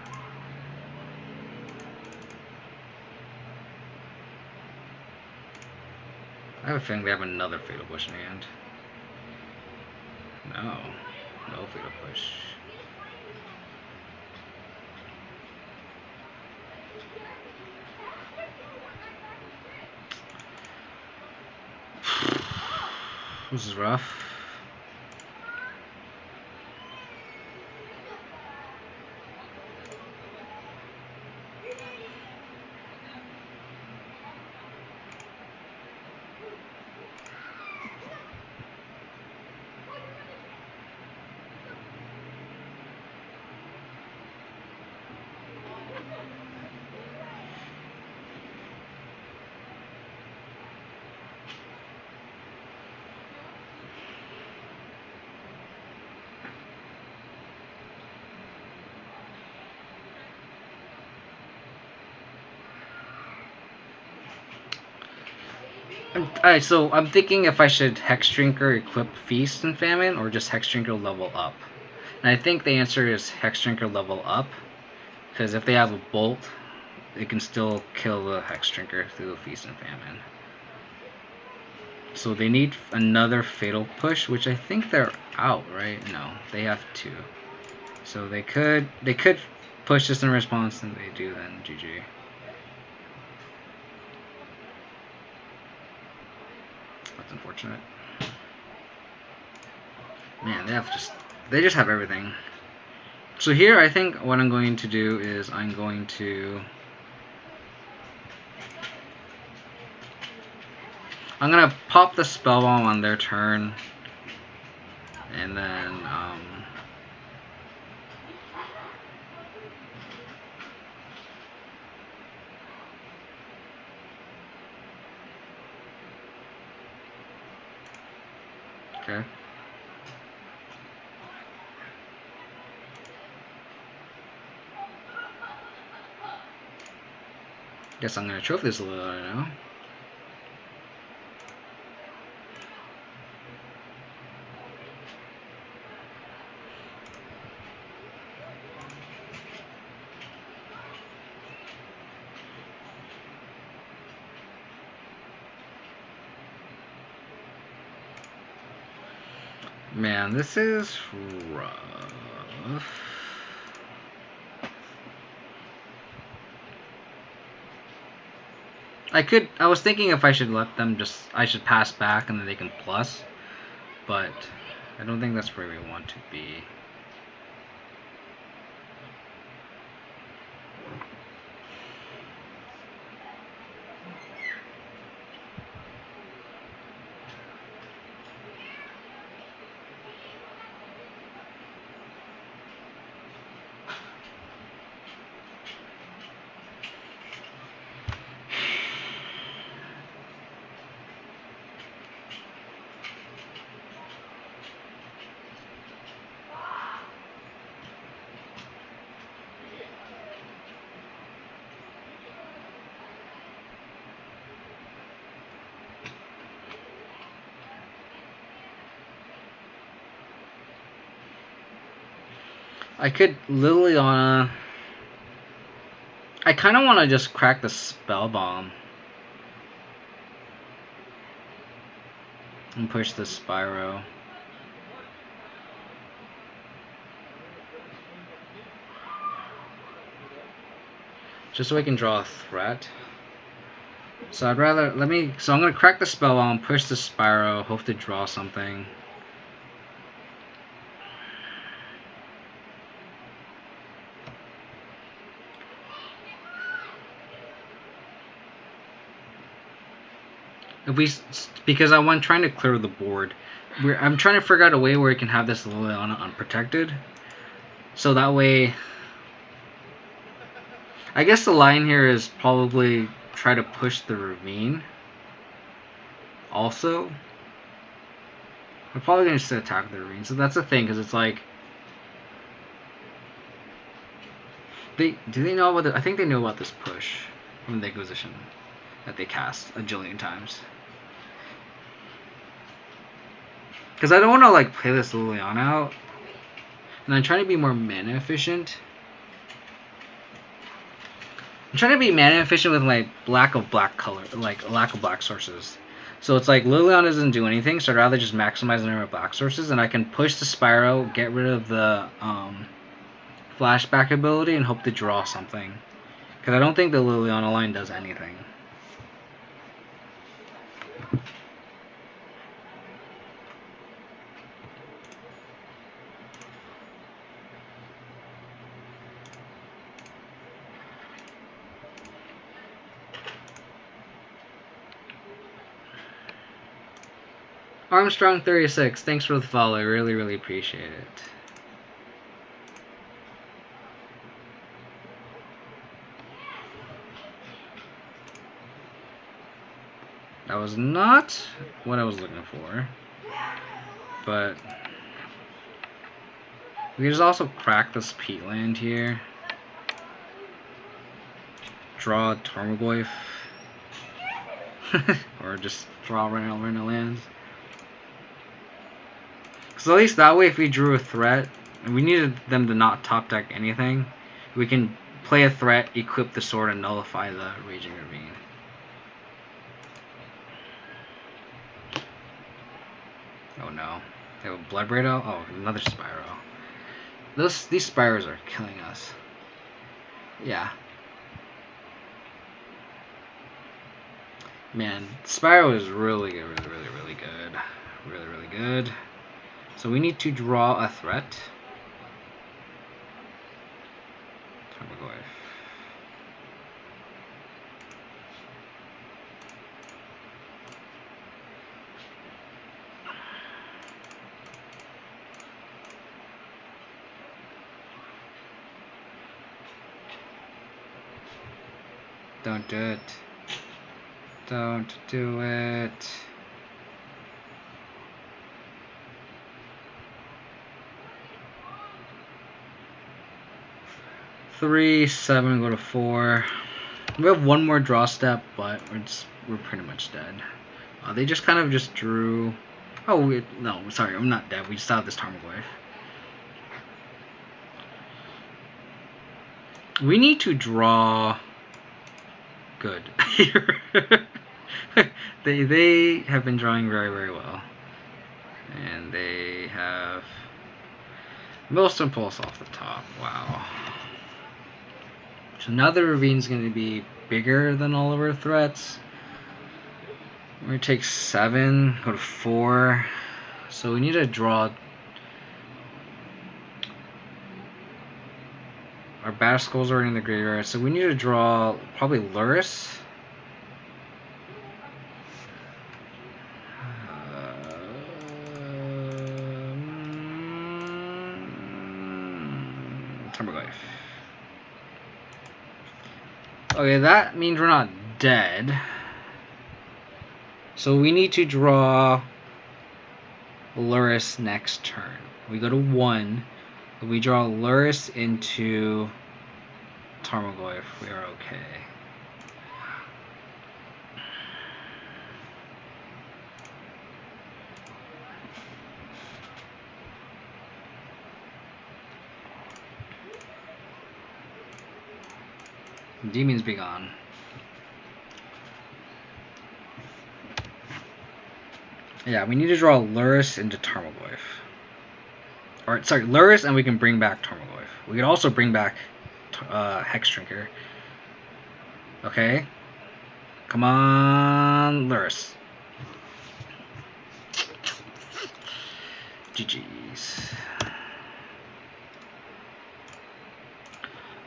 I have a feeling they have another Fatal Push in hand. No Fatal Push. This is rough. Alright, so I'm thinking if I should Hex Drinker equip Feast and Famine or just Hex Drinker level up. And I think the answer is Hex Drinker level up, because if they have a bolt, it can still kill the Hex Drinker through the Feast and Famine. So they need another Fatal Push, which I think they're out, right? No, they have 2. So they could push this in response, and they do, then GG. That's unfortunate. Man, they just have everything. So here I think what I'm going to do is I'm going to pop the spell bomb on their turn, and then okay. Guess I'm gonna trophy this a little right now. Man, this is rough. I was thinking if I should let them I should pass back and then they can plus, but I don't think that's where we want to be. I could Liliana. I kind of want to just crack the spell bomb and push the Spyro. Just so I can draw a threat. So I'd rather so I'm gonna crack the spell bomb, push the Spyro, hope to draw something. Because I'm trying to clear the board. I'm trying to figure out a way where we can have this Liliana unprotected. So that way, I guess the line here is probably try to push the ravine. Also, I'm probably going to just attack the ravine. So that's the thing, because it's like, do they know about I think they know about this push from the Inquisition that they cast a jillion times. Because I don't want to like play this Liliana out, and I'm trying to be more mana efficient. I'm trying to be mana efficient with my lack of black sources. So it's like Liliana doesn't do anything, so I'd rather just maximize the number of black sources, and I can push the Spyro, get rid of the flashback ability, and hope to draw something. Because I don't think the Liliana line does anything. Armstrong 36, thanks for the follow. I really, really appreciate it. That was not what I was looking for. But we can just also crack this peatland here. Draw a Tarmogoyf. Or just draw random lands. So at least that way, if we drew a threat, and we needed them to not top deck anything, we can play a threat, equip the sword, and nullify the Raging Ravine. Oh no. They have a Bloodbraid out? Oh, another Spyro. These Spyros are killing us. Yeah. Man, Spyro is really good, really good. Really good. So we need to draw a threat. Tarmogoyf. Don't do it. Don't do it. Three, 7, go to 4. We have one more draw step, but we're pretty much dead. They just kind of just drew. Oh no, sorry, I'm not dead. We just have this Tarmogoyf. We need to draw good. they have been drawing very well, and they have most impulse off the top. Wow. So now the Ravine's going to be bigger than all of our threats. We're going to take 7, go to 4. So we need to draw. Our Battleskull's already in the graveyard, so we need to draw probably Lurrus. Tarmogoyf. Okay, that means we're not dead. So we need to draw Lurrus next turn. We go to 1. We draw Lurrus into Tarmogoyf. We are okay. Demons be gone. Yeah, we need to draw Lurrus into Tarmogoyf. Or, sorry, Lurrus, and we can bring back Tarmogoyf. We can also bring back Hexdrinker. Okay. Come on, Lurrus. GG's.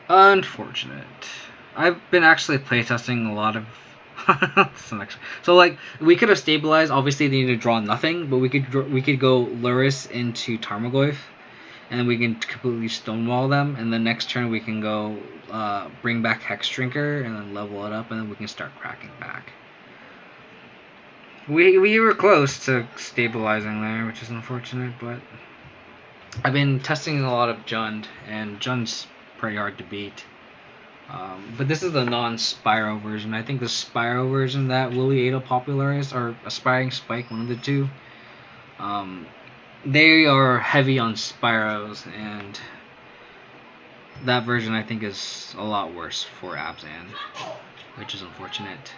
Unfortunate. I've been actually playtesting a lot of. So like we could have stabilized. Obviously, they need to draw nothing, but we could go Lurrus into Tarmogoyf, and we can completely stonewall them. And the next turn we can go bring back Hexdrinker and then level it up, and then we can start cracking back. We were close to stabilizing there, which is unfortunate, but I've been testing a lot of Jund, and Jund's pretty hard to beat. But this is the non-Spyro version. I think the Spyro version that Willie Ada popularized, or Aspiring Spike, one of the two, they are heavy on Spyros, and that version I think is a lot worse for Abzan, which is unfortunate.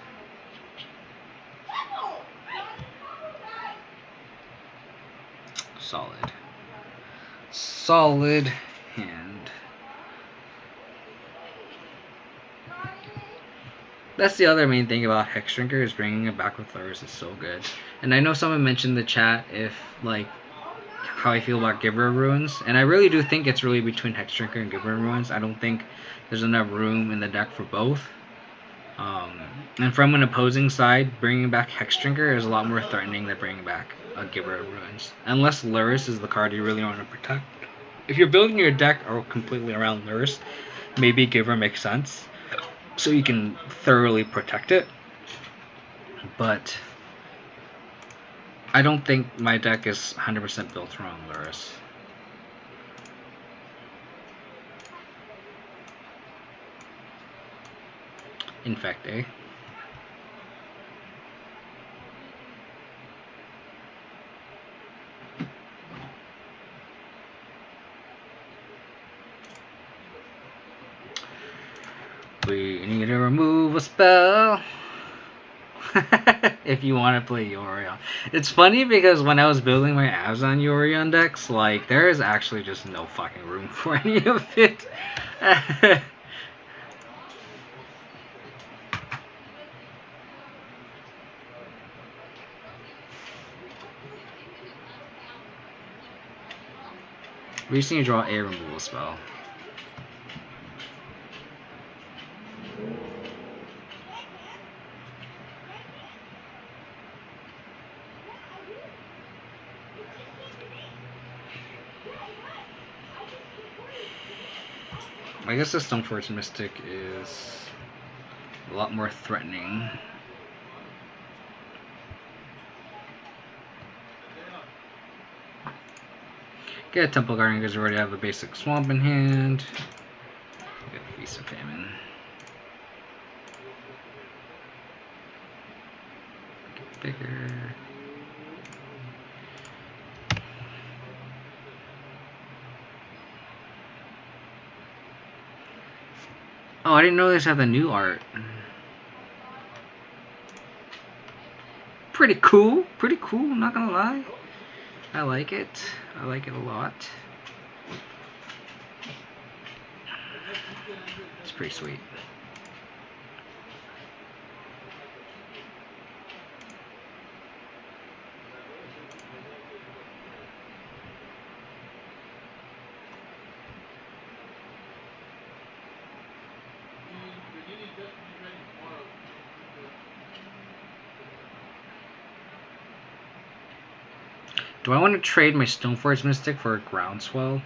Solid hand. That's the other main thing about Hexdrinker, is bringing it back with Lurrus is so good. And I know someone mentioned in the chat if like how I feel about Giver of Ruins, and I really do think it's really between Hexdrinker and Giver of Ruins. I don't think there's enough room in the deck for both. And from an opposing side, bringing back Hexdrinker is a lot more threatening than bringing back a Giver of Ruins, unless Lurrus is the card you really want to protect. If you're building your deck completely around Lurrus, maybe Giver makes sense, so you can thoroughly protect it. But I don't think my deck is 100% built around Lurrus. Infect, eh? We need to remove a spell. If you want to play Yorion. It's funny because when I was building my Abzan Yorion decks, like, there is actually just no fucking room for any of it. We just need to draw a removal spell. I guess the Stoneforge Mystic is a lot more threatening. Get a Temple Guardian because we already have a basic Swamp in hand. Get a Feast of Famine. Get bigger. Oh, I didn't know this had the new art. Pretty cool, not gonna lie. I like it a lot. It's pretty sweet. Do I want to trade my Stoneforge Mystic for a Groundswell?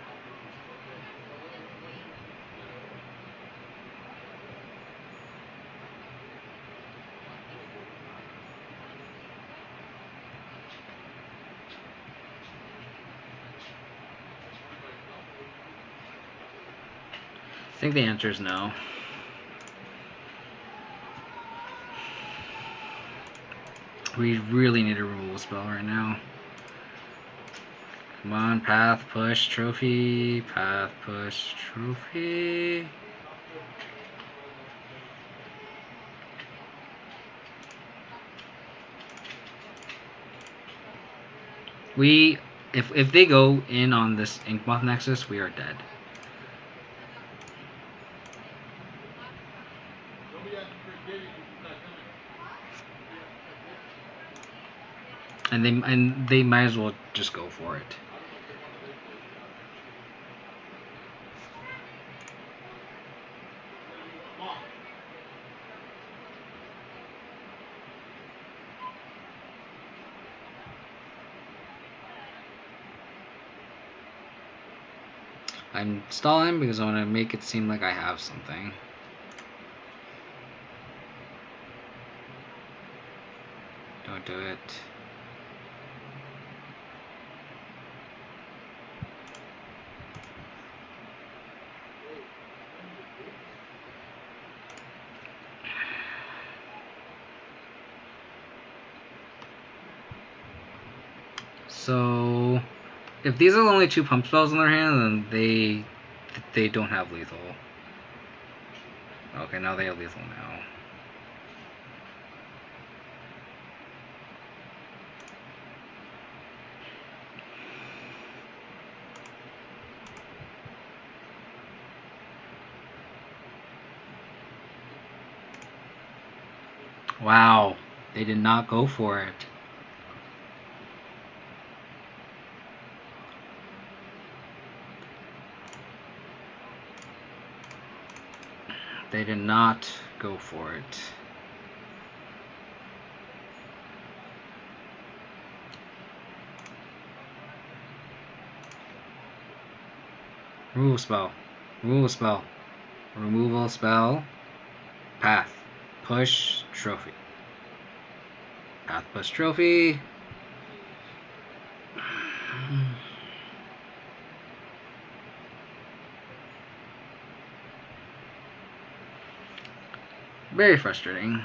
I think the answer is no. We really need a removal spell right now. Come on, path, push, trophy. Path, push, trophy. If they go in on this Inkmoth Nexus, we are dead. And they might as well just go for it. I'm stalling because I want to make it seem like I have something. Don't do it. So, if these are the only two pump spells in their hand, then they don't have lethal. Okay, now they have lethal now. Wow, they did not go for it. They did not go for it. Removal spell. Removal spell. Removal spell. Path. Push. Trophy. Path, push, trophy. Very frustrating.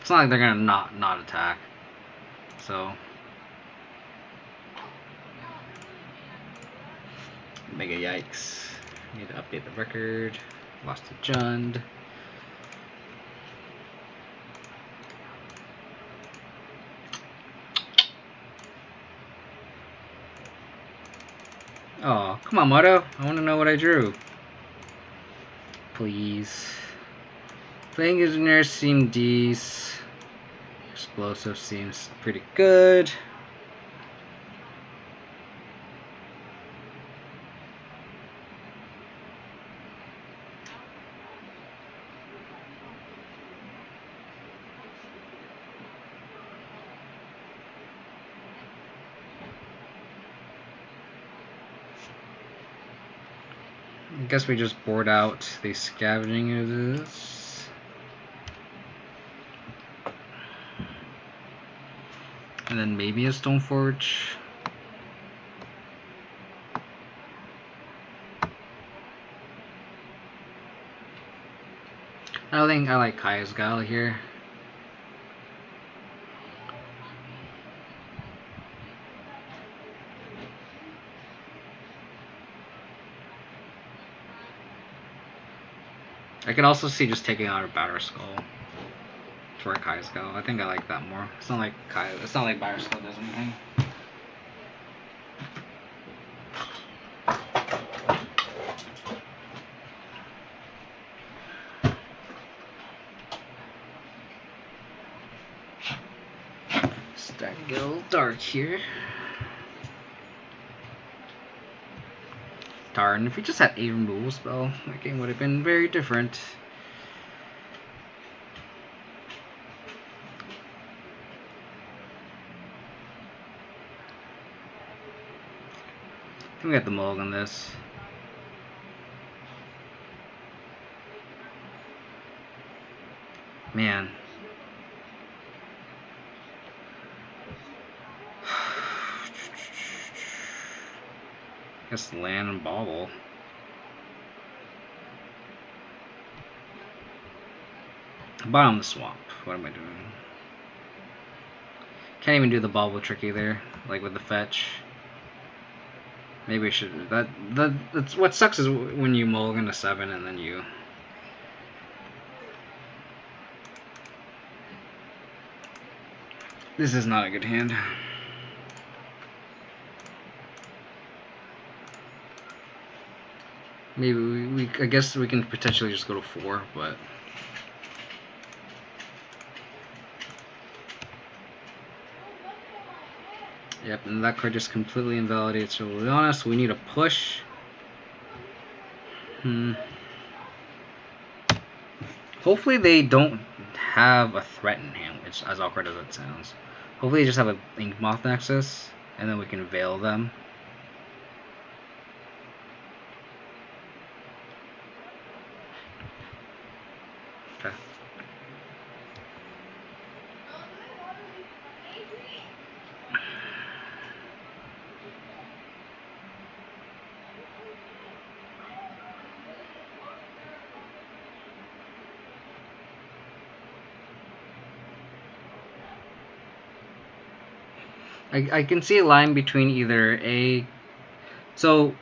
It's not like they're gonna not attack. So mega yikes. Need to update the record. Lost to Jund. Oh, come on, Moto. I want to know what I drew. Please. Playing Engineer seemed decent. Explosive seems pretty good. I guess we just board out the scavenging of this. And then maybe a Stoneforge. I don't think I like Kaya's Guile here. I can also see just taking out a Batter Skull for a Kaya's Guile. I think I like that more. It's not like Batter Skull does anything. Starting to get a little dark here. Darn, if we just had a removal spell, that game would have been very different. I think we got the mulligan on this. Man. Guess land and bobble. Bottom of the swamp. What am I doing? Can't even do the bobble trick either, like with the fetch. Maybe we should. That's what sucks is when you mulligan a 7 and then you. This is not a good hand. Maybe I guess we can potentially just go to 4, but. Yep, and that card just completely invalidates Liliana, so we need a push. Hopefully they don't have a threat in hand, which as awkward as it sounds. Hopefully they just have a Inkmoth Nexus, and then we can veil them. Okay. I can see a line between either a. So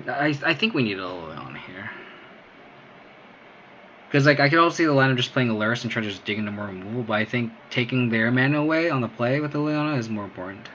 I think we need a Liliana here. Because like I could also see the line of just playing a Lurrus and try to just dig into more removal, but I think taking their mana away on the play with the Liliana is more important.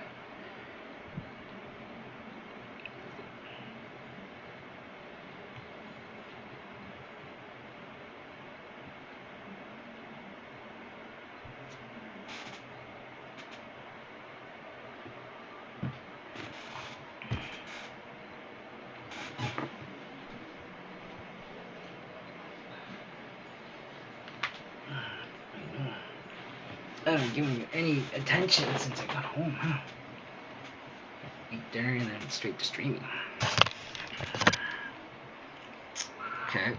I haven't given you any attention since I got home, huh? Eat dinner and then straight to streaming. Okay.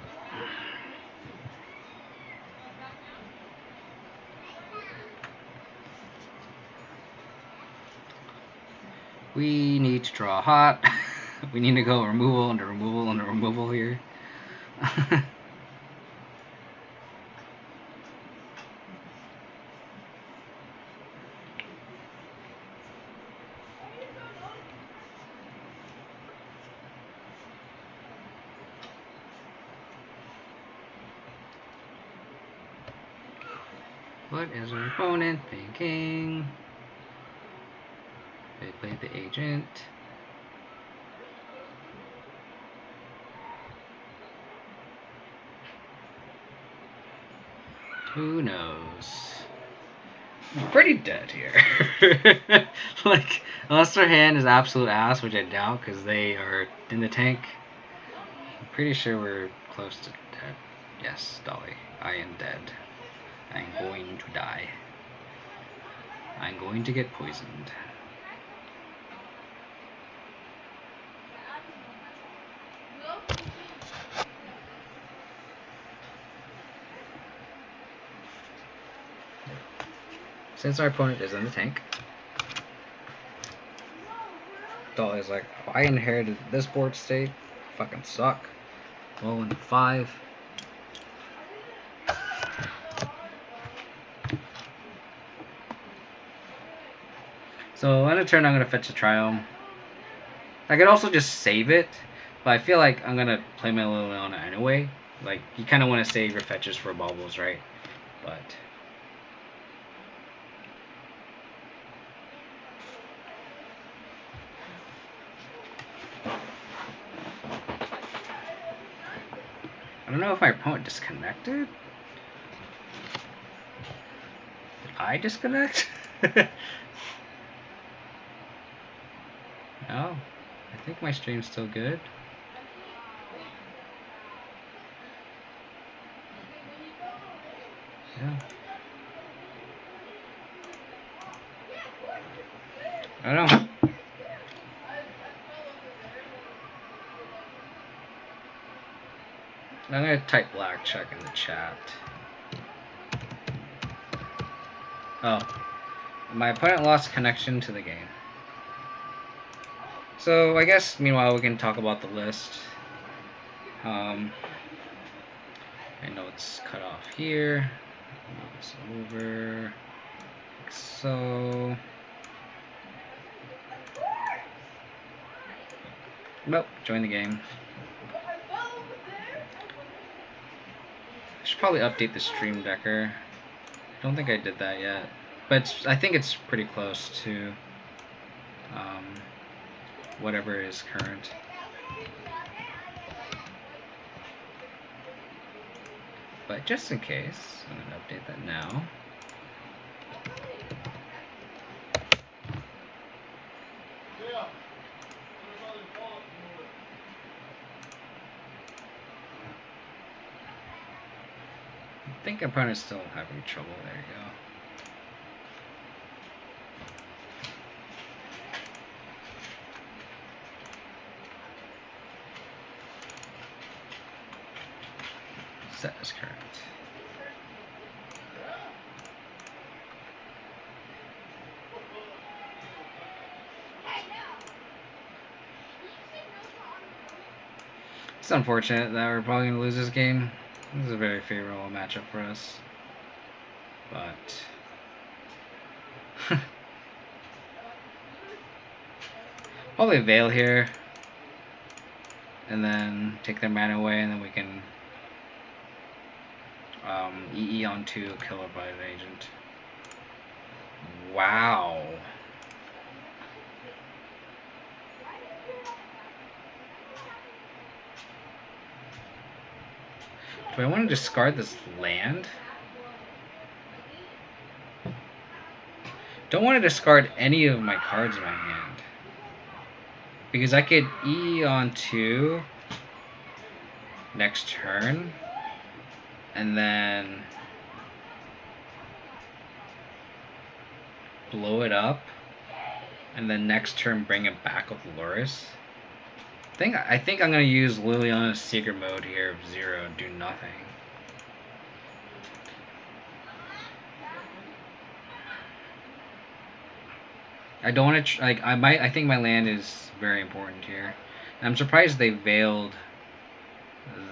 We need to draw hot. We need to go removal under removal under removal here. What is our opponent thinking? They played the agent. Who knows? I'm pretty dead here. Like, unless their hand is absolute ass, which I doubt because they are in the tank. I'm pretty sure we're close to dead. Yes, Dolly, I am dead. I'm going to die. I'm going to get poisoned. Since our opponent is in the tank, Dolly's like, oh, I inherited this board state. Fucking suck. Roll into 5. So on a turn, I'm going to fetch a Triome. I could also just save it, but I feel like I'm going to play my Liliana anyway. Like, you kind of want to save your fetches for bubbles, right? But I don't know if my opponent disconnected. Did I disconnect? No, I think my stream's still good. Yeah. I don't know. I'm gonna type black check in the chat. Oh, my opponent lost connection to the game. So I guess meanwhile we can talk about the list. I know it's cut off here. Move this over. Like so. Nope, join the game. I should probably update the stream decker. Don't think I did that yet, but I think it's pretty close to whatever is current. But just in case, I'm going to update that now. I think opponent's still having trouble. There you go. Set as current. It's unfortunate that we're probably going to lose this game. This is a very favorable matchup for us. But probably Veil here. And then take their mana away, and then we can EE onto a killer by an agent. Wow. Do I want to discard this land? Don't want to discard any of my cards in my hand. Because I could E on 2 next turn. And then blow it up. And then next turn bring it back with Lurrus. I think I'm going to use Liliana's Secret Mode here of 0 and do nothing. I don't want to. I think my land is very important here. And I'm surprised they veiled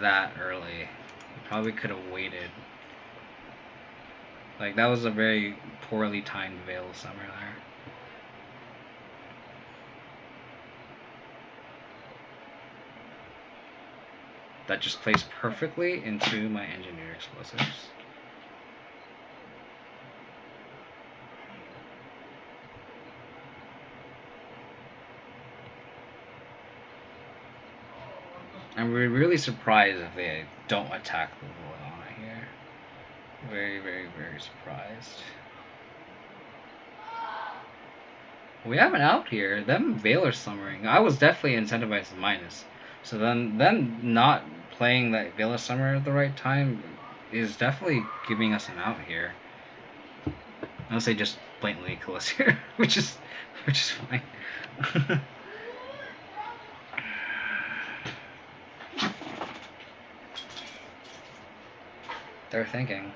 that early. Probably could have waited. Like, that was a very poorly timed veil summer there. That just plays perfectly into my engineer explosives. I'm really surprised if they don't attack the Liliana here. Very, very, very surprised. We have an out here. Them Veiler Summering. I was definitely incentivized to minus. So then not playing that Veiler Summer at the right time is definitely giving us an out here. Unless they just blatantly kill us here, which is fine. They're thinking.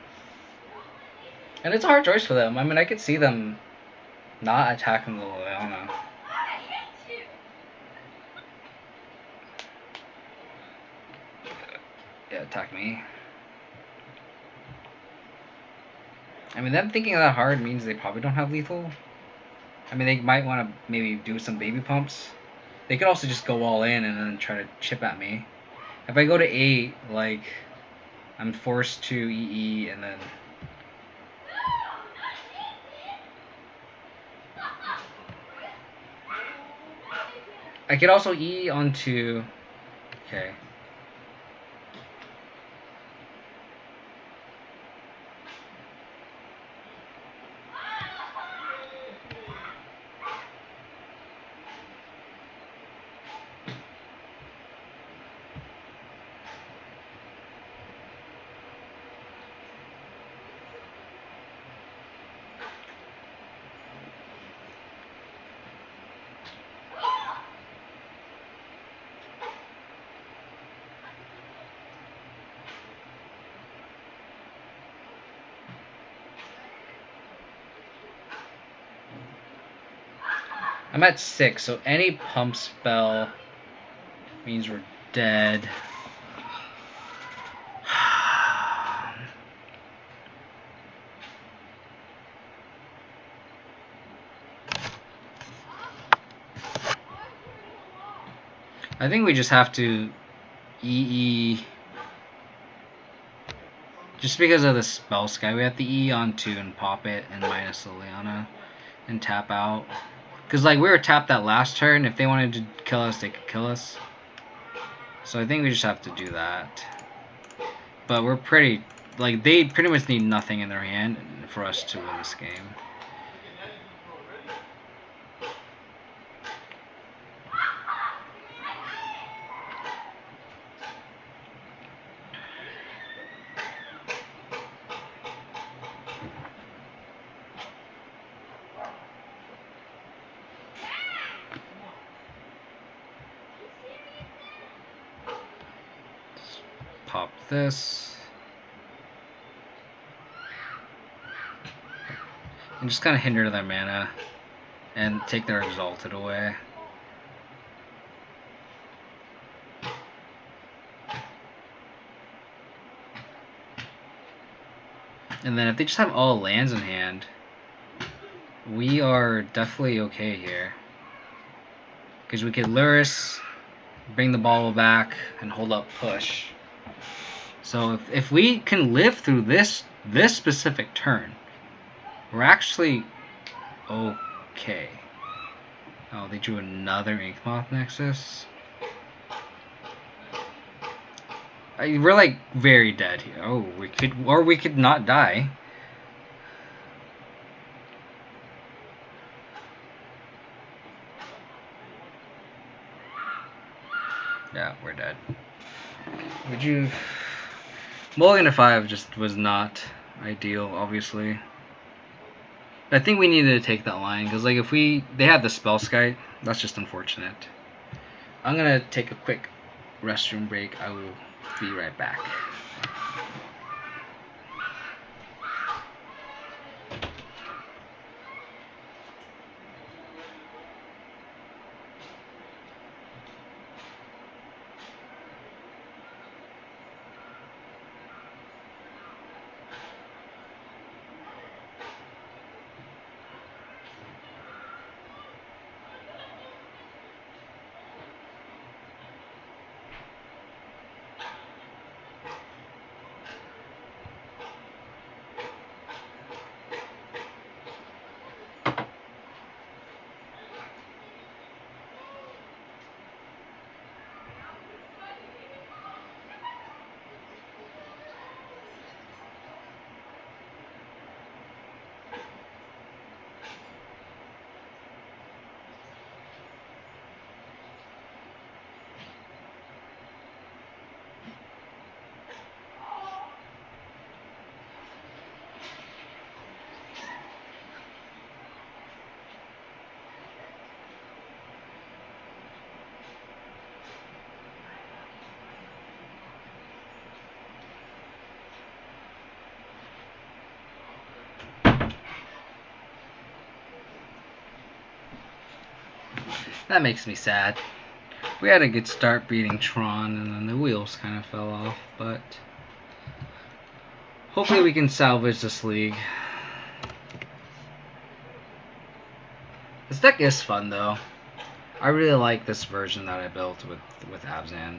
And it's a hard choice for them. I mean, I could see them not attacking the Liliana. Yeah, attack me. I mean, them thinking that hard means they probably don't have lethal. I mean, they might want to maybe do some baby pumps. They could also just go all in and then try to chip at me. If I go to 8, like, I'm forced to EE and then... I could also E onto... Okay. I'm at 6, so any pump spell means we're dead. I think we just have to EE. Just because of the spell sky, we have to EE onto and pop it and minus Liliana and tap out. Because, like, we were tapped that last turn. If they wanted to kill us, they could kill us. So I think we just have to do that. But we're pretty... Like, they pretty much need nothing in their hand for us to win this game. Pop this. And just kind of hinder their mana. And take their Exalted away. And then if they just have all lands in hand, we are definitely okay here. Because we could Lurrus, bring the ball back, and hold up push. So if we can live through this specific turn, we're actually okay. Oh, they drew another Inkmoth Nexus. We're like very dead here. Oh, we could not die. Yeah, we're dead. Would you... Mulligan to 5 just was not ideal, obviously. I think we needed to take that line, because like if they have the spell sky, that's just unfortunate. I'm gonna take a quick restroom break. I will be right back. That makes me sad. We had a good start beating Tron, and then the wheels kind of fell off, but hopefully we can salvage this league. This deck is fun, though. I really like this version that I built with Abzan.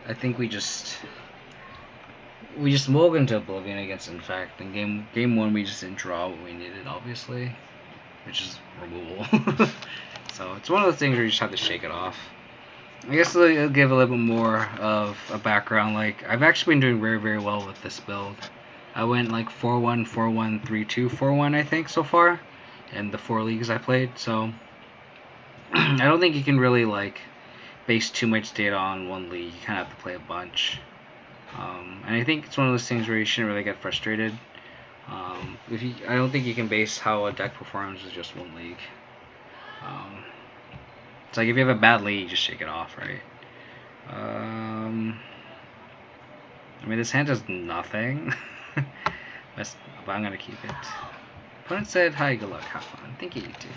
I think we just mulliganed into Oblivion against Infect. In game one, we just didn't draw what we needed, obviously, which is removal. So it's one of those things where you just have to shake it off. I guess it'll give a little bit more of a background. Like, I've actually been doing very, very well with this build. I went like 4-1, 4-1, 3-2, 4-1, I think, so far, in the 4 leagues I played. So I don't think you can really like base too much data on one league. You kind of have to play a bunch. And I think it's one of those things where you shouldn't really get frustrated. I don't think you can base how a deck performs with just one league. It's like if you have a bad league, just shake it off, right? I mean, this hand does nothing. But I'm gonna keep it. Opponent said, "Hi, good luck, have fun." Thank you, you too.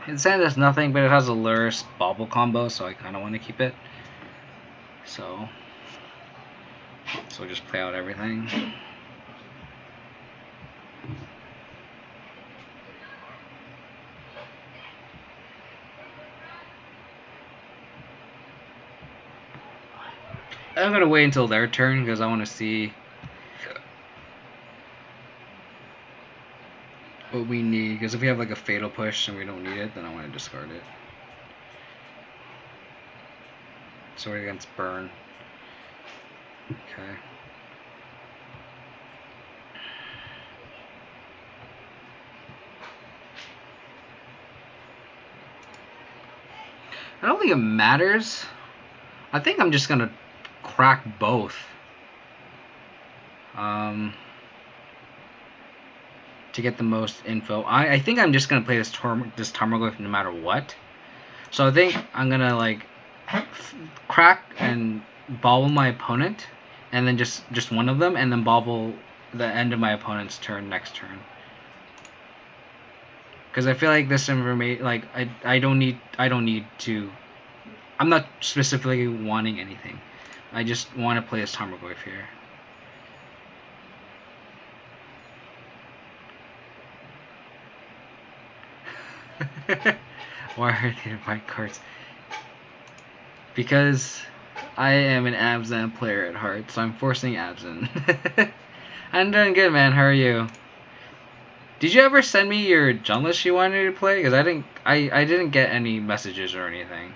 His hand does nothing, but it has a Lurrus Bauble combo, so I kind of want to keep it. So just play out everything. I'm gonna wait until their turn because I want to see what we need. Because if we have like a Fatal Push and we don't need it, then I want to discard it. So we're against Burn. Okay. I don't think it matters. I think I'm just gonna crack both. To get the most info. I think I'm just gonna play this Tarmogoyf no matter what. So I think I'm gonna like crack and bobble my opponent, and then just one of them, and then bobble the end of my opponent's turn next turn. Because I feel like this information, like I don't need to. I'm not specifically wanting anything. I just want to play this Tarmogoyf here. Why are they white cards? Because I am an Abzan player at heart, so I'm forcing Abzan. I'm doing good, man. How are you? Did you ever send me your Jun list you wanted to play? Because I didn't get any messages or anything.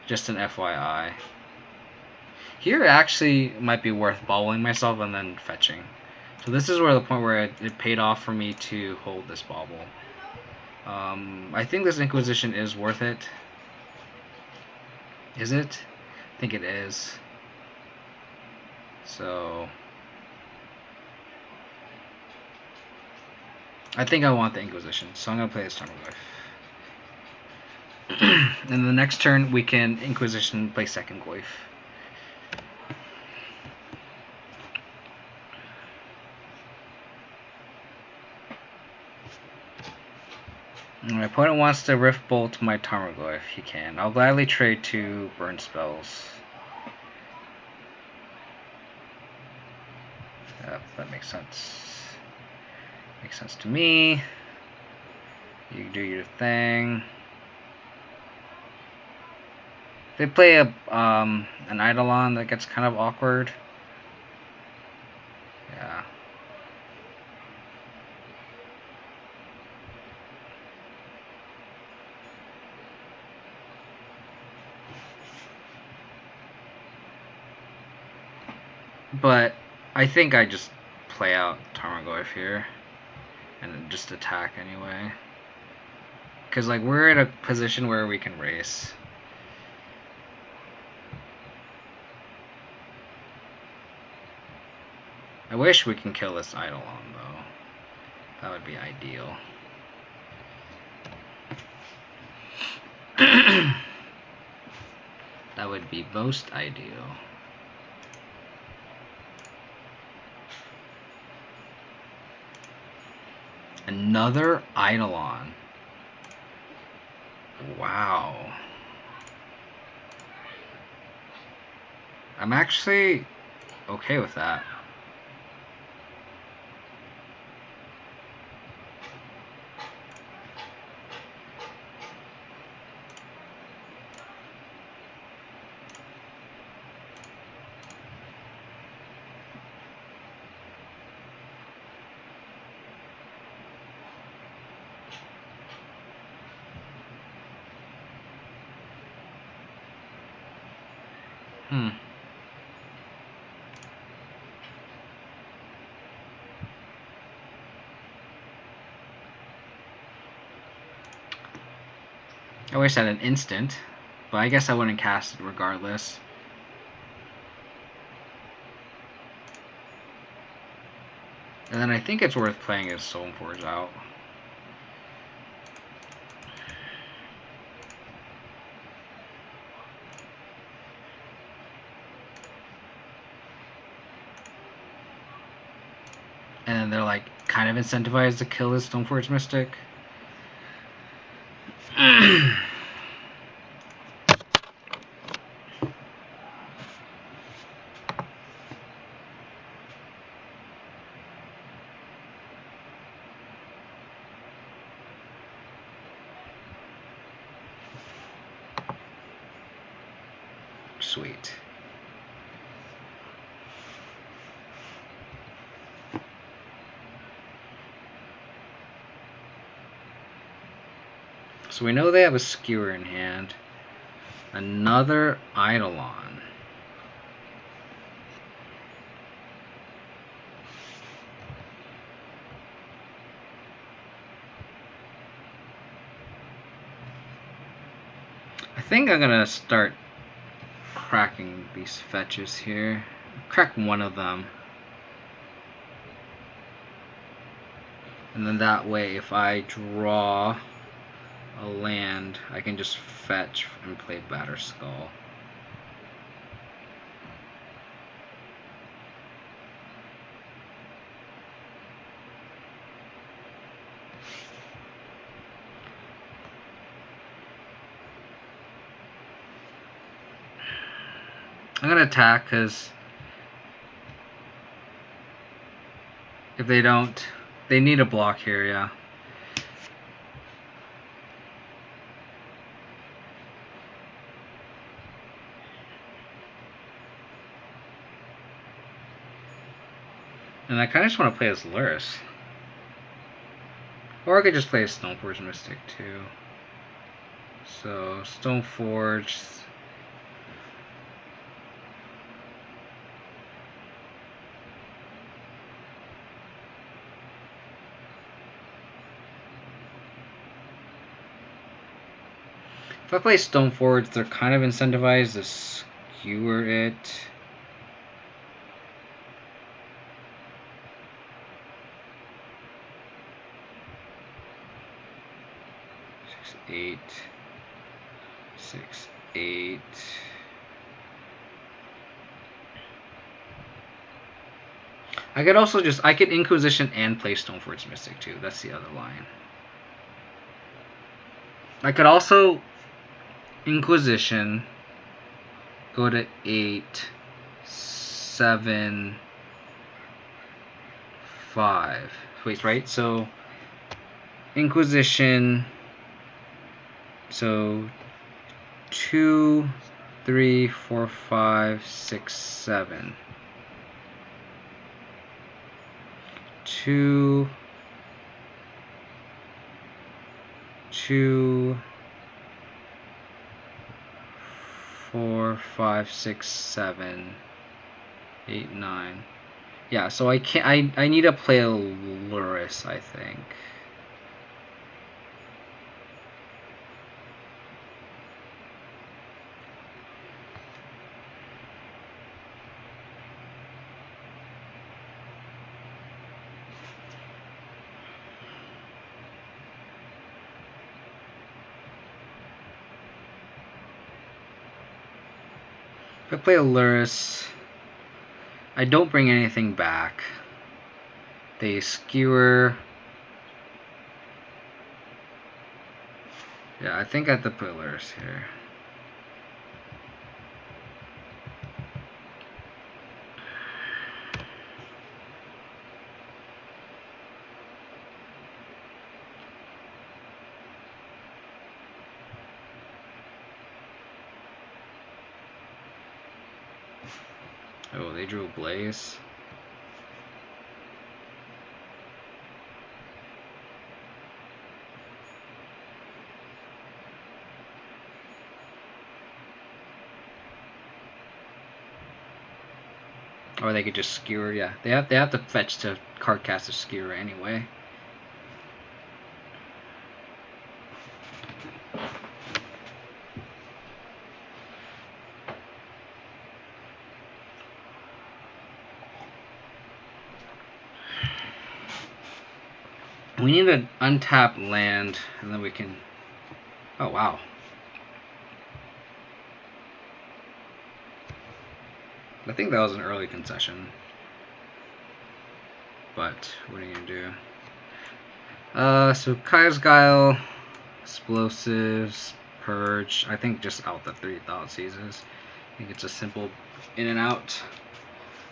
Just an FYI. Here actually might be worth bobbling myself and then fetching. So this is where the point where it paid off for me to hold this bobble. I think this Inquisition is worth it. Is it? I think it is. So I think I want the Inquisition, so I'm gonna play this Tarmogoyf. And the next turn we can Inquisition, play second Goyf. My opponent wants to Rift Bolt my Tarmogoyf. He can. I'll gladly trade 2 burn spells. Yep, that makes sense. Makes sense to me. You do your thing. They play an Eidolon that gets kind of awkward. Yeah. But I think I just play out Tarmogoyf here and just attack anyway. Because like we're in a position where we can race. I wish we can kill this Eidolon though. That would be ideal. That would be most ideal. Another Eidolon. Wow. I'm actually okay with that. I wish I had an instant, but I guess I wouldn't cast it regardless. And then I think it's worth playing his Stoneforge out. And then they're like kind of incentivized to kill his Stoneforge Mystic. Sweet. So we know they have a Skewer in hand. Another Eidolon. I think I'm gonna start cracking these fetches here. Crack one of them. And then that way, if I draw a land, I can just fetch and play Batterskull. I'm gonna attack because if they don't, they need a block here, yeah. And I kind of just want to play as Lurrus. Or I could just play a Stoneforge Mystic too. So, Stoneforge. If I play Stoneforge, they're kind of incentivized to skewer it. Eight, 6, 8. I could also I could Inquisition and play Stoneforge Mystic too. That's the other line. I could also Inquisition, go to 8, 7, 5. Wait, right? So Inquisition. So 2, 3, 4, 5, 6, 7. 2, 4, 5, 6, 7, 8, 9. Yeah, so I can't. I need to play a Lurrus, I think. If I play a Lurrus, I don't bring anything back. They skewer. Yeah, I think I have to put Lurrus here. Oh, they drew a Blaze. Or they could just skewer. Yeah, they have to fetch to card cast a skewer anyway. We need an untapped land, and then we can. Oh wow. I think that was an early concession. But what are you gonna do? So Kaya's Guile, Explosives, Purge. I think just out the 3 Thought Seizes. I think it's a simple in and out.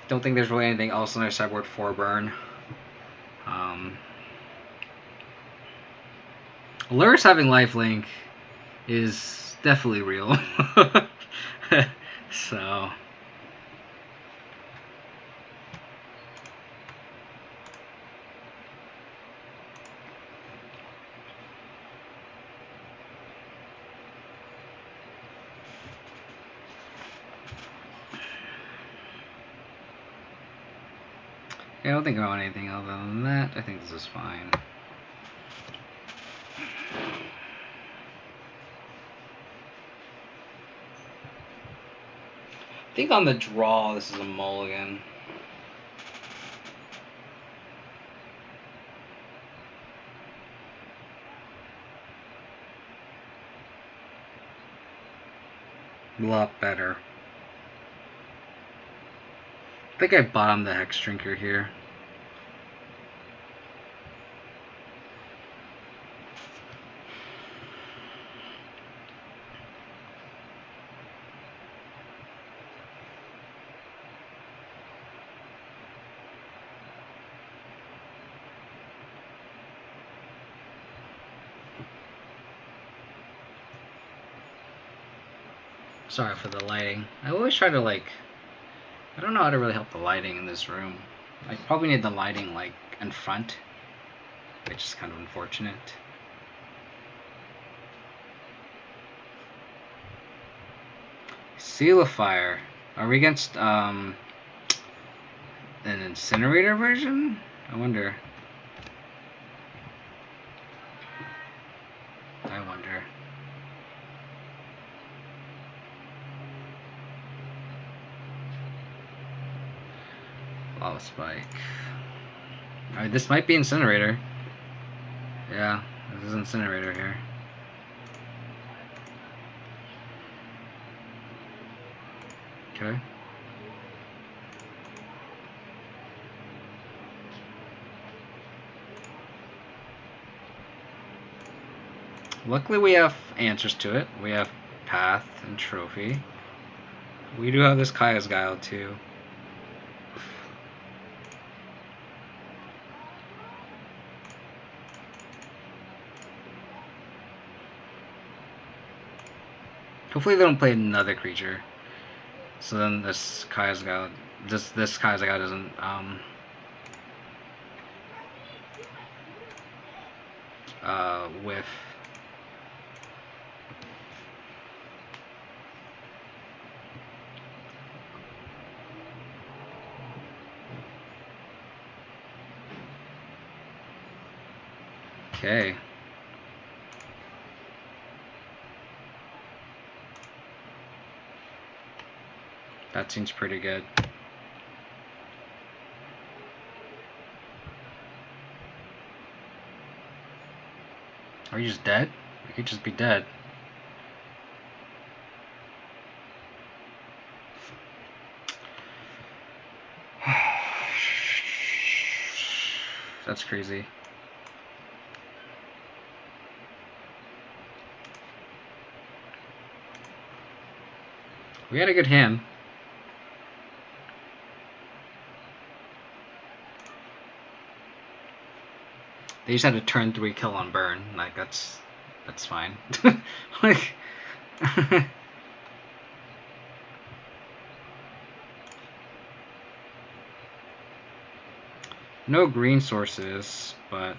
Don't think there's really anything else on their sideboard for burn. Lurrus having lifelink is definitely real. So. I don't think I want anything other than that. I think this is fine. I think on the draw, this is a mulligan. A lot better. I think I bottomed the Hex Drinker here. Sorry for the lighting. I always try to I don't know how to really help the lighting in this room. I probably need the lighting in front, which is kind of unfortunate. Seal of Fire. Are we against an Incinerator version? I wonder. Lava Spike. Alright, this might be Incinerator. Yeah, this is Incinerator here. Okay. Luckily we have answers to it. We have Path and Trophy. We do have this Kaya's Guile too. Hopefully they don't play another creature. So then this Kaya's Guile, this Kaya's Guile doesn't whiff. Okay. That seems pretty good. Are you just dead? We could just be dead. That's crazy. We had a good hand. They just had a turn 3 kill on burn. Like that's fine. Like no green sources, but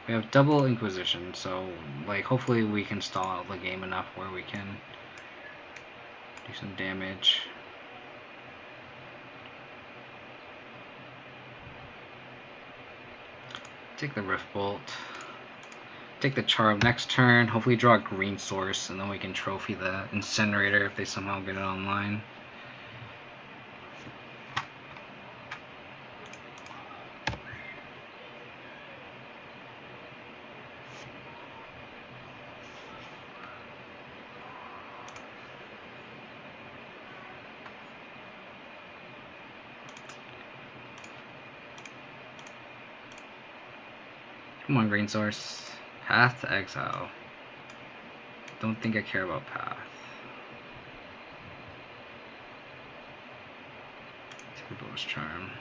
we have double Inquisition, so like hopefully we can stall out the game enough where we can do some damage. Take the Rift Bolt. Take the Charm next turn. Hopefully draw a green source, and then we can trophy the Incinerator if they somehow get it online. Come on, green source. Path to Exile. Don't think I care about Path. Take the Bonus Charm.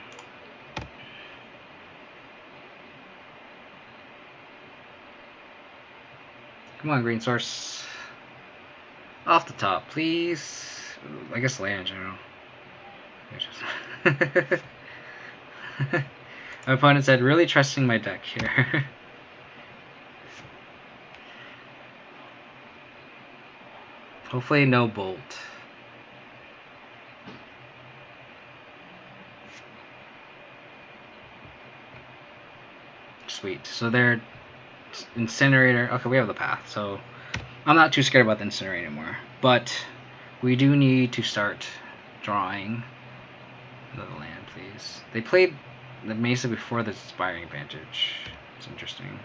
Come on, green source. Off the top, please. I guess land, you know. My opponent said, really trusting my deck here. Hopefully no bolt. Sweet. So they're Incinerator. Okay, we have the path, so I'm not too scared about the Incinerator anymore. But we do need to start drawing another land, please. They played the Mesa before the Inspiring Advantage. It's interesting.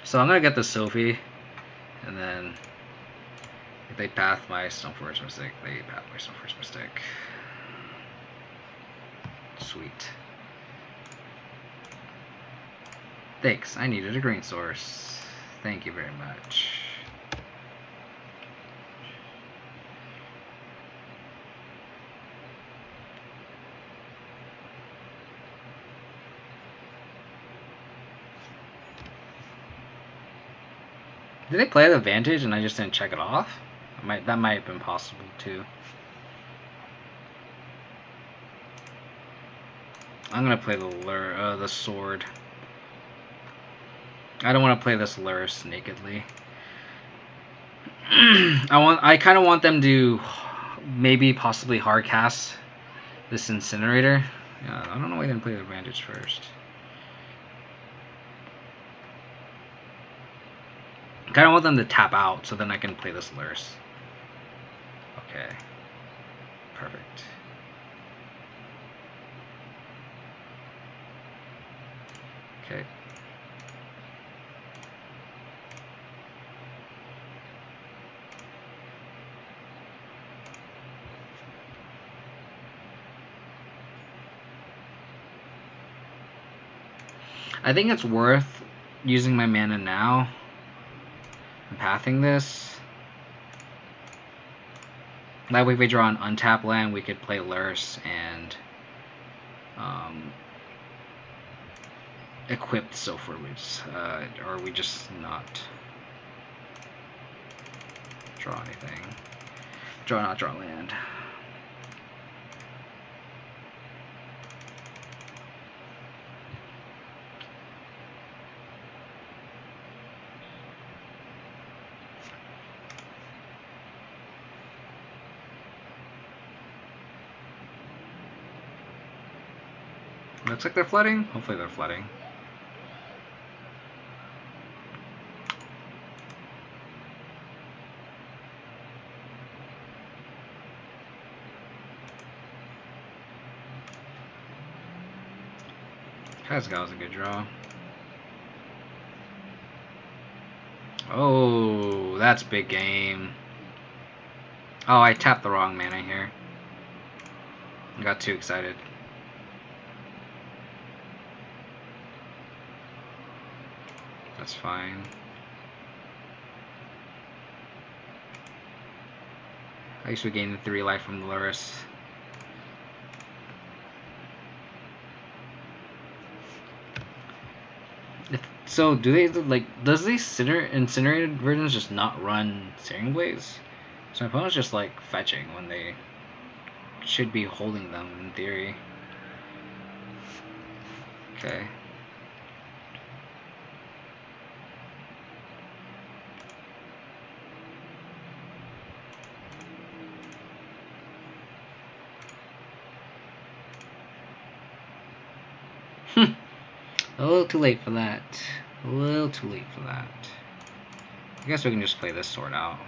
So I'm gonna get the Sophie, and then if they path my Stoneforge Mystic, they path my Stoneforge Mystic. Sweet. Thanks, I needed a green source. Thank you very much. Did they play the Advantage and I just didn't check it off? That might have been possible too. I'm gonna play the sword. I don't want to play this Lurrus nakedly. I kind of want them to maybe possibly hardcast this Incinerator. Yeah, I don't know why they didn't play the Advantage first. I kind of want them to tap out so then I can play this Lurrus. Okay. Perfect. Okay. I think it's worth using my mana now and pathing this. That way if we draw an untapped land, we could play Lurrus and equip Silverwoods, or we just not draw anything. Draw land. Looks like they're flooding. Hopefully they're flooding. Kazgal was a good draw. Oh, that's big game. Oh, I tapped the wrong mana here. I got too excited. That's fine. At least we gained 3 life from the Lurrus. So do they like? Does these incinerated versions just not run Searing Blades? So my opponent's just like fetching when they should be holding them in theory. Okay. A little too late for that. A little too late for that. I guess we can just play this sword out.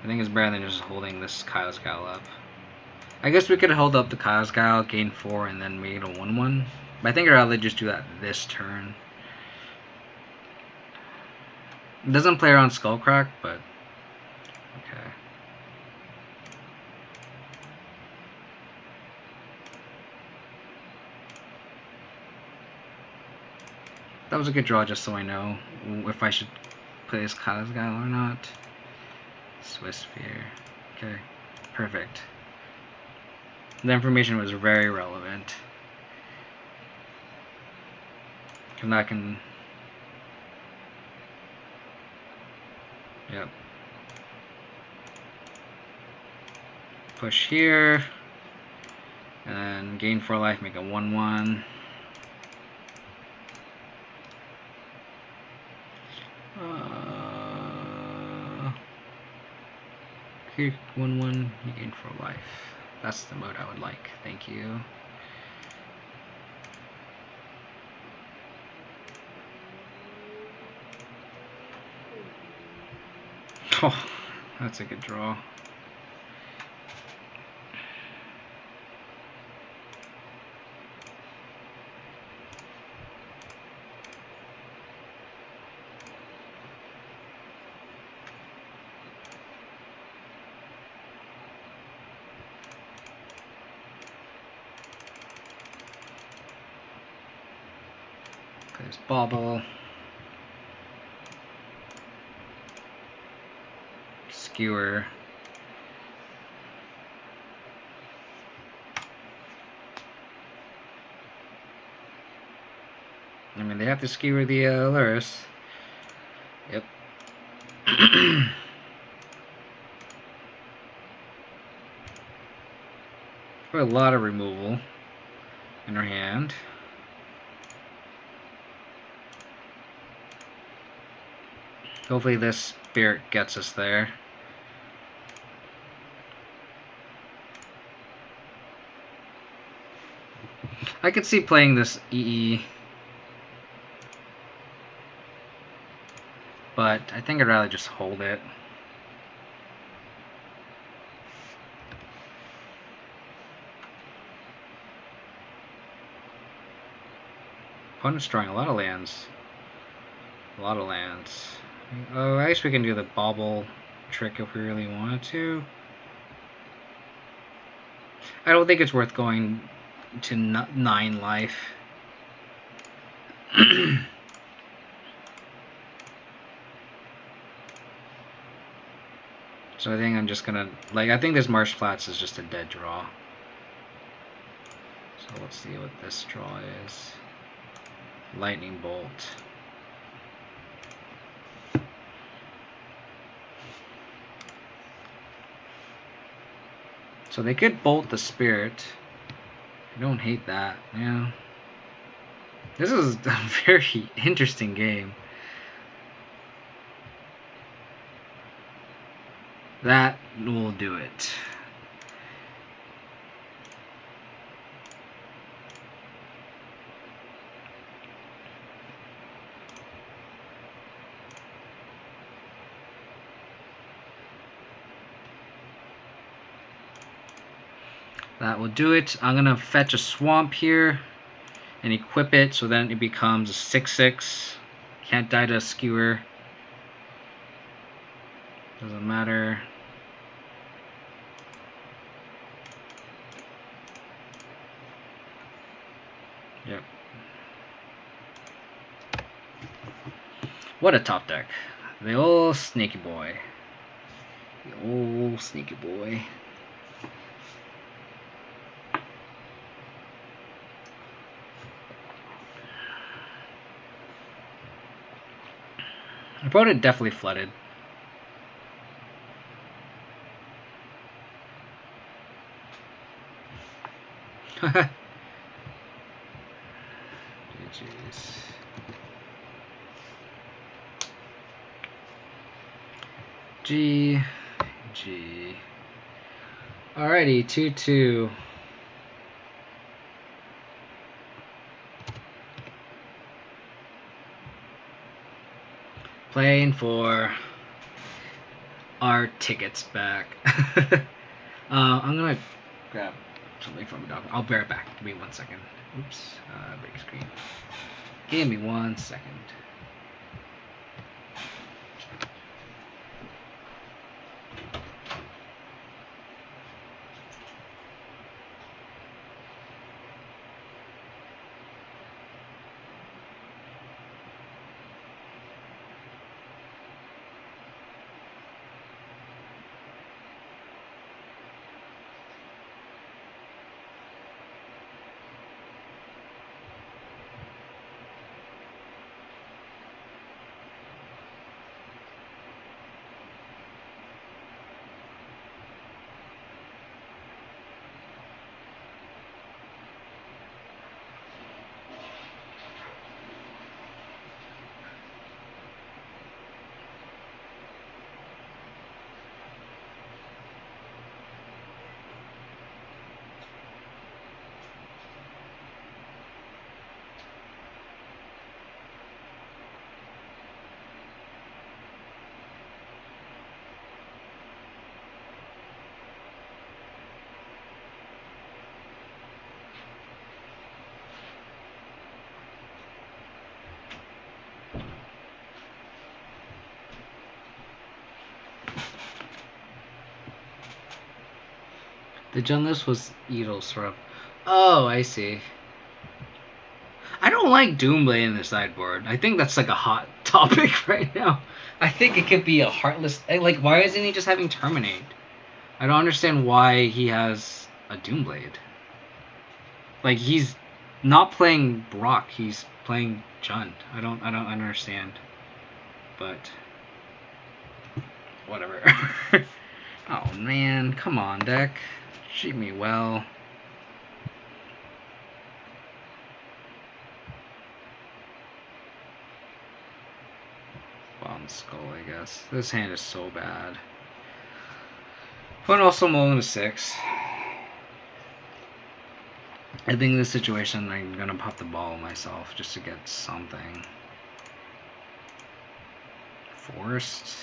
I think it's better than just holding this Kyle's Gal up. I guess we could hold up the Kyle's Gal, gain 4, and then make it a 1-1. But I think I'd rather just do that this turn. It doesn't play around Skullcrack, but okay. That was a good draw, just so I know if I should play this Kyle's Gal or not. Swiss Sphere. Okay, perfect. The information was very relevant. And I can... Yep. Push here. And then gain 4 life, make a 1-1. Here, 1-1, you gain 4 life. That's the mode I would like. Thank you. Oh, that's a good draw. There's Bauble. Skewer. I mean, they have to skewer the Lurrus. Yep. Put a lot of removal in her hand. Hopefully this spirit gets us there. I could see playing this EE, but I think I'd rather just hold it. Opponent's drawing a lot of lands. A lot of lands. Oh, I guess we can do the Bauble trick if we really wanted to. I don't think it's worth going to 9 life. So I think I'm just gonna, like, I think this Marsh Flats is just a dead draw. So let's see what this draw is. Lightning Bolt. So they could bolt the spirit. I don't hate that. Yeah. This is a very interesting game. That will do it. That will do it. I'm going to fetch a swamp here and equip it so then it becomes a 6/6. Can't die to a skewer. Doesn't matter. Yep. What a top deck. The old sneaky boy. The old sneaky boy. The opponent definitely flooded. GG's. G. Alrighty, 2-2. Playing for our tickets back. I'm gonna grab something from the dog. I'll be right back. Give me 1 second. Oops, break screen. Give me 1 second. The journalist was Edelstrup. Oh, I see. I don't like Doomblade in the sideboard. I think that's like a hot topic right now. I think it could be a heartless. Like, why isn't he just having Terminate? I don't understand why he has a Doomblade. Like, he's not playing Brock. He's playing Jund. I don't understand. But whatever. Oh man, come on, deck. Treat me well. Bomb Skull, I guess. This hand is so bad. But also mulling to 6. I think in this situation I'm gonna pop the ball myself just to get something. Forced.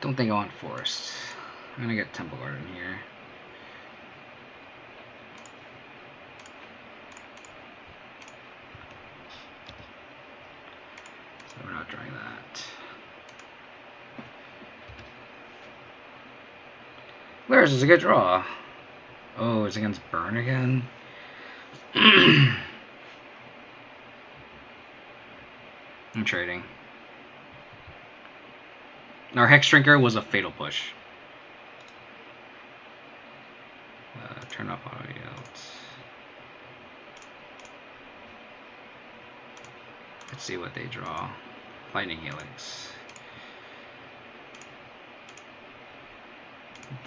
Don't think I want Forest. I'm gonna get Temple Garden here. So we're not drawing that. Lurrus is a good draw. Oh, it's against Burn again? I'm trading. Our Hex Drinker was a fatal push. Turn off auto yields. Let's see what they draw. Lightning Helix.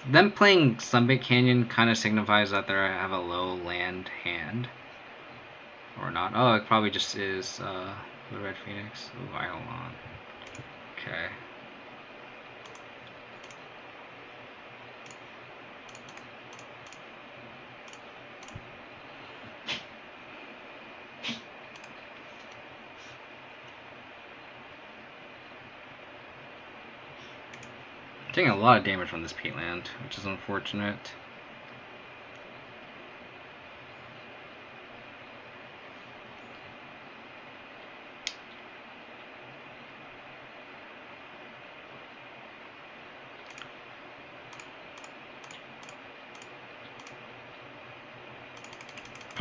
Them playing Sunbit Canyon kind of signifies that they have a low land hand. Or not. Oh, it probably just is the Red Phoenix. Ooh, Eidolon. Okay. Taking a lot of damage from this Peatland, which is unfortunate.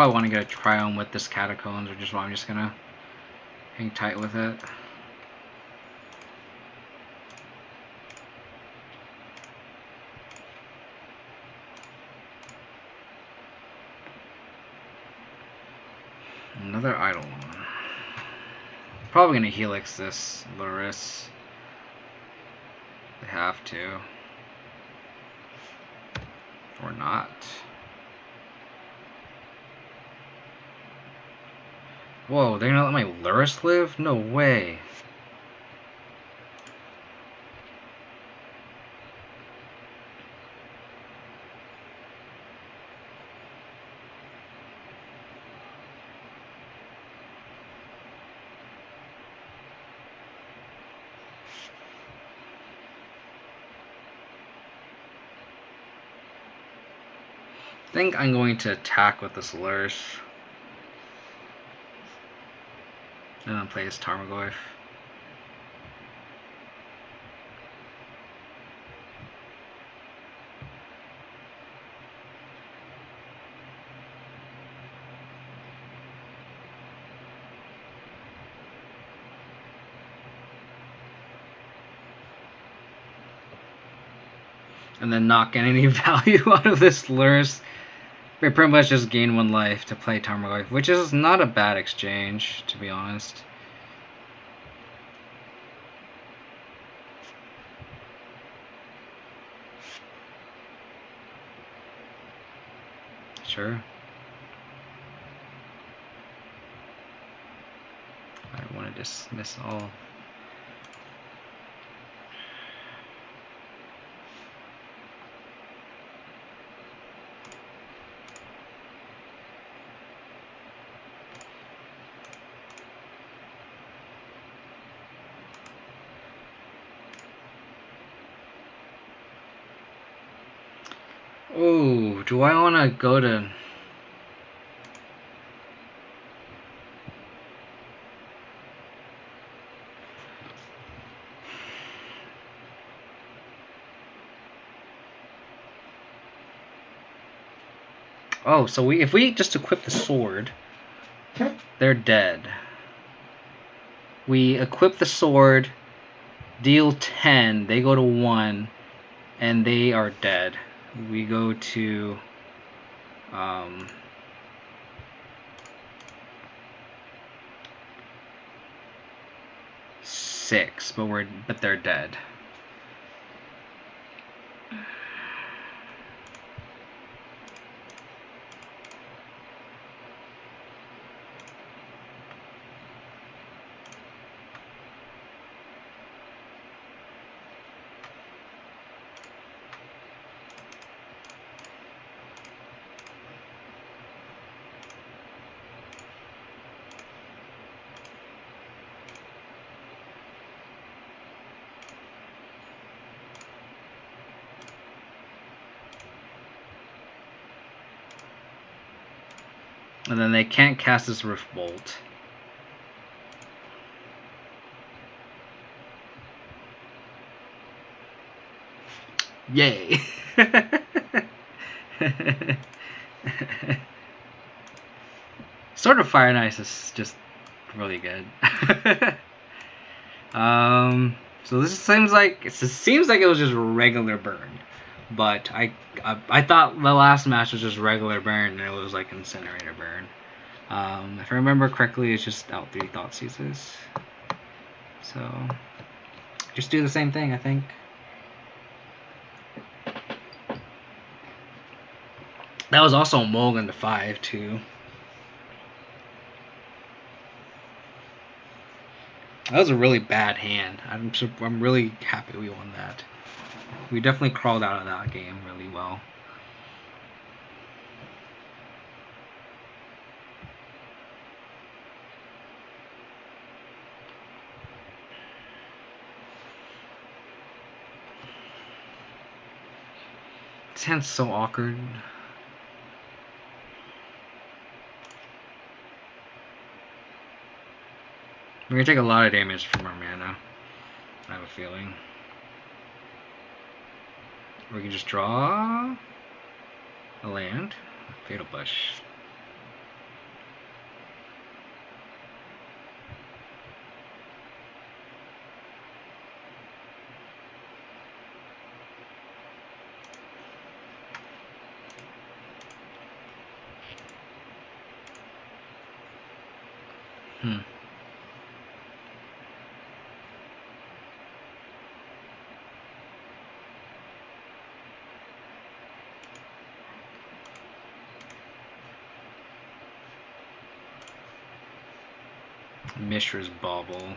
Probably want to get a Triome with this Catacombs, which is why I'm just gonna hang tight with it. Another Eidolon. Probably gonna Helix this Lurrus. They have to. Or not. Whoa, they're gonna let my Lurrus live? No way. I think I'm going to attack with this Lurrus. And then play his Tarmogoyf. And then not get any value out of this Lurrus. We pretty much just gain 1 life to play Tarmogoyf, which is not a bad exchange, to be honest. Sure. I want to dismiss all. Oh, do I want to go to... Oh, so if we just equip the sword, they're dead. We equip the sword, deal 10, they go to 1, and they are dead. We go to 6, but they're dead. And then they can't cast this Rift Bolt. Yay! Sword of Fire and Ice is just really good. So this seems like it was just regular burn, but I thought the last match was just regular burn and it was like incinerator burn. If I remember correctly, it's just out 3 Thought Seizes. So just do the same thing, I think. That was also Mulligan to 5 too. That was a really bad hand. I'm really happy we won that. We definitely crawled out of that game really well. This hand's so awkward. We're gonna take a lot of damage from our mana, I have a feeling. We can just draw a land. Fatal Push. Hmm. Mishra's Bauble.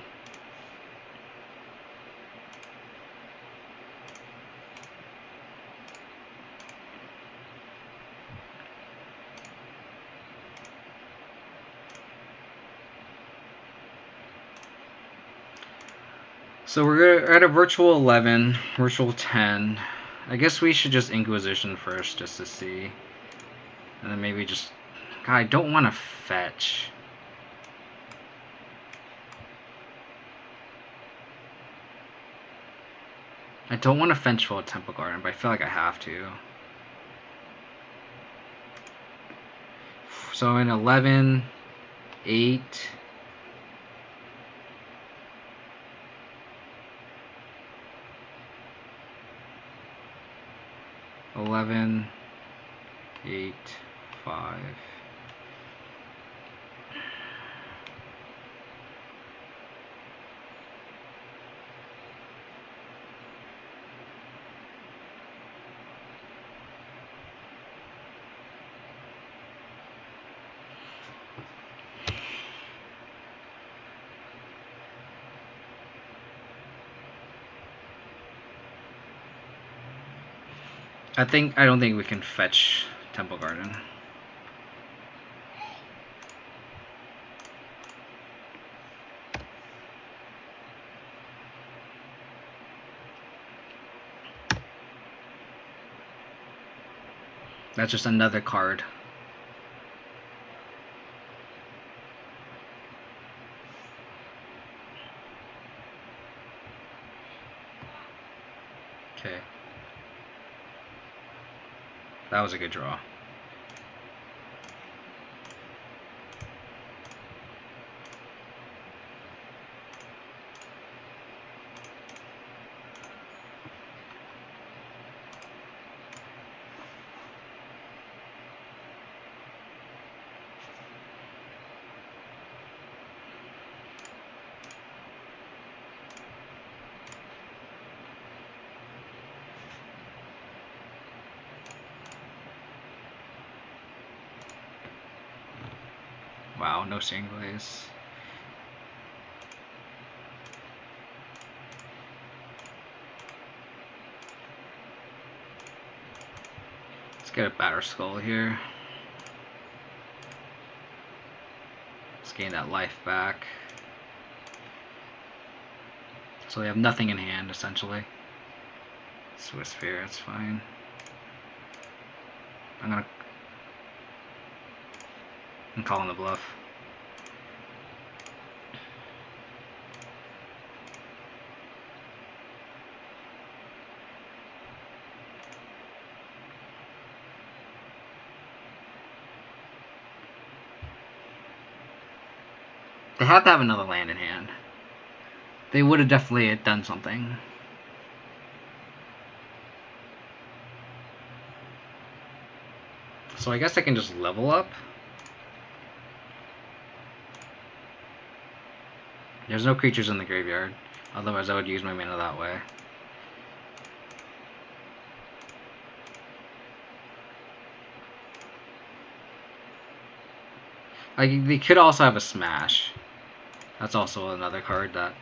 So we're at a virtual 11, virtual 10. I guess we should just Inquisition first just to see. And then maybe just... God, I don't want to fetch. I don't want to fetch for a Temple Garden, but I feel like I have to. So in 11, 8... 11, 8, 5. I don't think we can fetch Temple Garden. That's just another card. Okay. That was a good draw. Wow, no Stained Glaze. Let's get a Batter Skull here. Let's gain that life back. So we have nothing in hand, essentially. Swiss Sphere, that's fine. I'm calling the bluff. They have to have another land in hand. They would have definitely done something. So I guess I can just level up. There's no creatures in the graveyard. Otherwise I would use my mana that way. Like, they could also have a Smash. That's also another card that...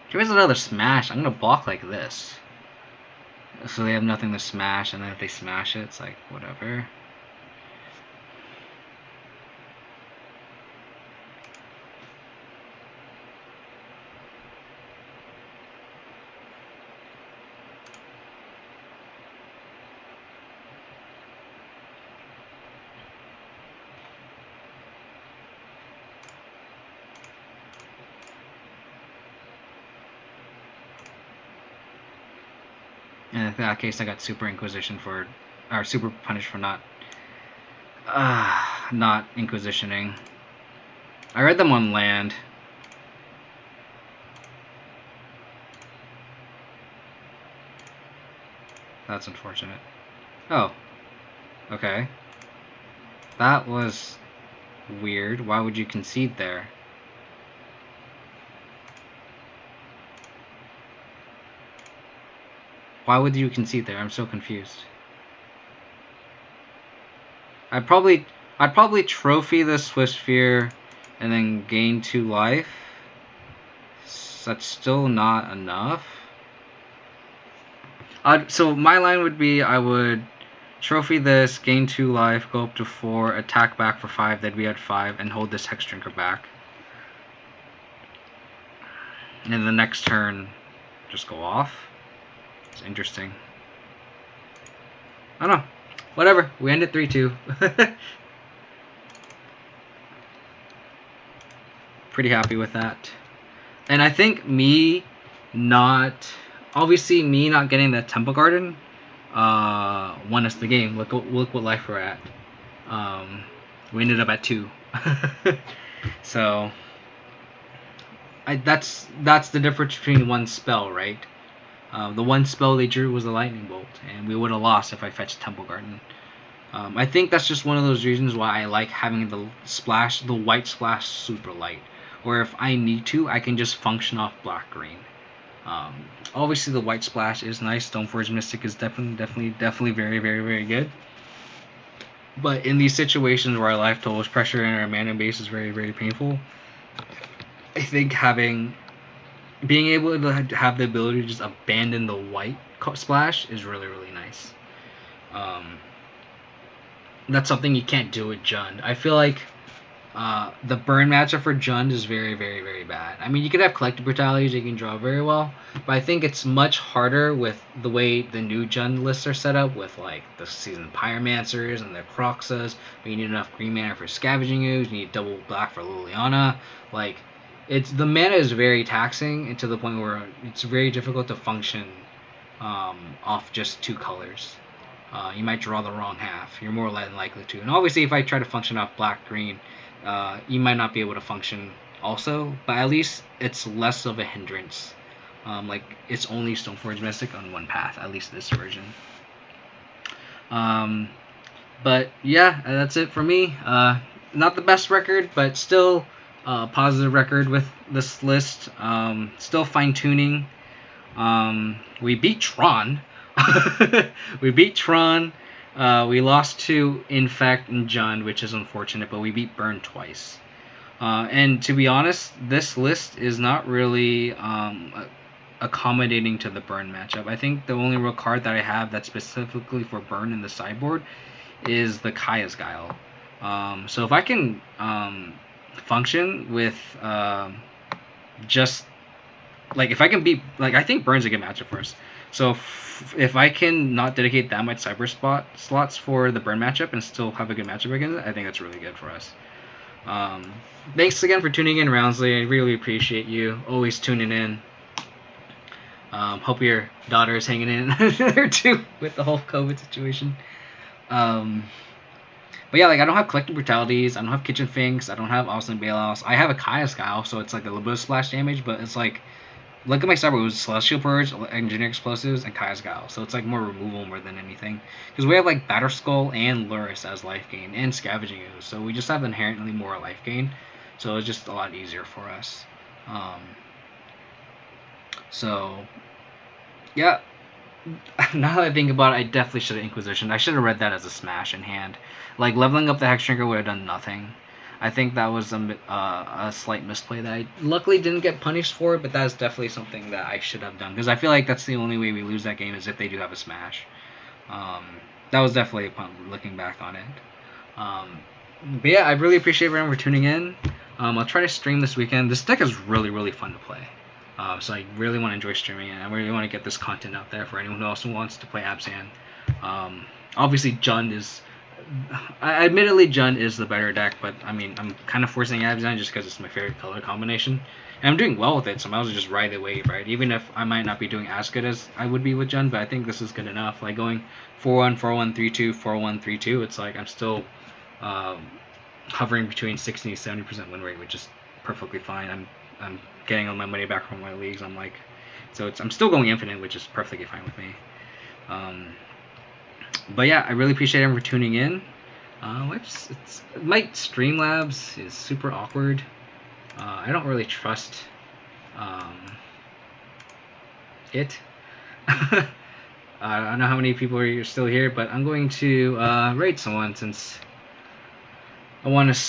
If there's another Smash, I'm gonna block like this. So they have nothing to smash, and then if they smash it, it's like, whatever. And in that case, I got Super Inquisition for, or Super Punish for not Inquisitioning. I read them on land. That's unfortunate. Oh. Okay. That was weird. Why would you concede there? Why would you concede there? I'm so confused. I'd probably trophy the Swift Sphere and then gain 2 life. That's still not enough. So my line would be I would trophy this, gain 2 life, go up to 4, attack back for 5, then be at 5, and hold this Hex Drinker back. And the next turn, just go off. It's interesting. I don't know. Whatever. We ended 3-2. Pretty happy with that. And I think me not getting that Temple Garden won us the game. Look what life we're at. We ended up at 2. So that's the difference between one spell, right? The one spell they drew was the Lightning Bolt, and we would have lost if I fetched Temple Garden. I think that's just one of those reasons why I like having the white splash super light, where if I need to, I can just function off black-green. Obviously, the white splash is nice. Stoneforge Mystic is definitely very, very, very good. But in these situations where our life total is pressure and our mana base is very, very painful, I think being able to have the ability to just abandon the white splash is really, really nice. That's something you can't do with Jund. I feel like the burn matchup for Jund is very, very, very bad. I mean, you could have Collective Brutalities, you can draw very well, but I think it's much harder with the way the new Jund lists are set up with like the Seasoned Pyromancers and the Croxas, but you need enough green mana for Scavenging Ooze, you need double black for Liliana. Like, the mana is very taxing, and to the point where it's very difficult to function off just 2 colors. You might draw the wrong half. You're more than likely to. And obviously, if I try to function off black-green, you might not be able to function also, but at least it's less of a hindrance. Like, it's only Stoneforge Mystic on one path, at least this version. But yeah, that's it for me. Not the best record, but still a positive record with this list. Still fine-tuning. We beat Tron. We beat Tron. We lost to Infect and Jund, which is unfortunate, but we beat Burn twice. And to be honest, this list is not really accommodating to the Burn matchup. I think the only real card that I have that's specifically for Burn in the sideboard is the Kaya's Guile. So if I can function with just like if I can beat I think Burn's a good matchup for us. So if I can not dedicate that much cyber slots for the Burn matchup and still have a good matchup against it, I think that's really good for us. Thanks again for tuning in, Roundsley. I really appreciate you always tuning in. Hope your daughter is hanging in there too with the whole COVID situation. But yeah, like I don't have Collective Brutalities, I don't have Kitchen Finks, I don't have Awesome Bailouts. I have a Kaya's Guile, so it's like a little bit of splash damage, but it's like, look at my cyber, it was Celestial Purge, Engineer Explosives, and Kaya's Guile. So it's like more removal more than anything. Because we have like Batterskull and Lurrus as life gain, and Scavenging Ooze, so we just have inherently more life gain. So it's just a lot easier for us. So, yeah. Now that I think about it, I definitely should have Inquisition. I should have read that as a smash in hand. Like, leveling up the Hex Drinker would have done nothing. I think that was a slight misplay that I luckily didn't get punished for, but that's definitely something that I should have done. Because I feel like that's the only way we lose that game is if they do have a smash. That was definitely a punt looking back on it. But yeah, I really appreciate everyone for tuning in. I'll try to stream this weekend. This deck is really, really fun to play. So I really want to enjoy streaming it. I really want to get this content out there for anyone who also wants to play Abzan. Obviously, Jund is... admittedly, Jund is the better deck, but I mean, I'm kind of forcing Abzan just because it's my favorite color combination. And I'm doing well with it, so I might as well just ride the wave, right? Even if I might not be doing as good as I would be with Jund, but I think this is good enough. Like going 4-1, 4-1, 3-2, 4-1, 3-2, it's like I'm still hovering between 60 and 70% win rate, which is perfectly fine. I'm getting all my money back from my leagues. I'm still going infinite, which is perfectly fine with me. But yeah, I really appreciate everyone for tuning in. My Streamlabs is super awkward. I don't really trust it. I don't know how many people are still here, but I'm going to raid someone since I want to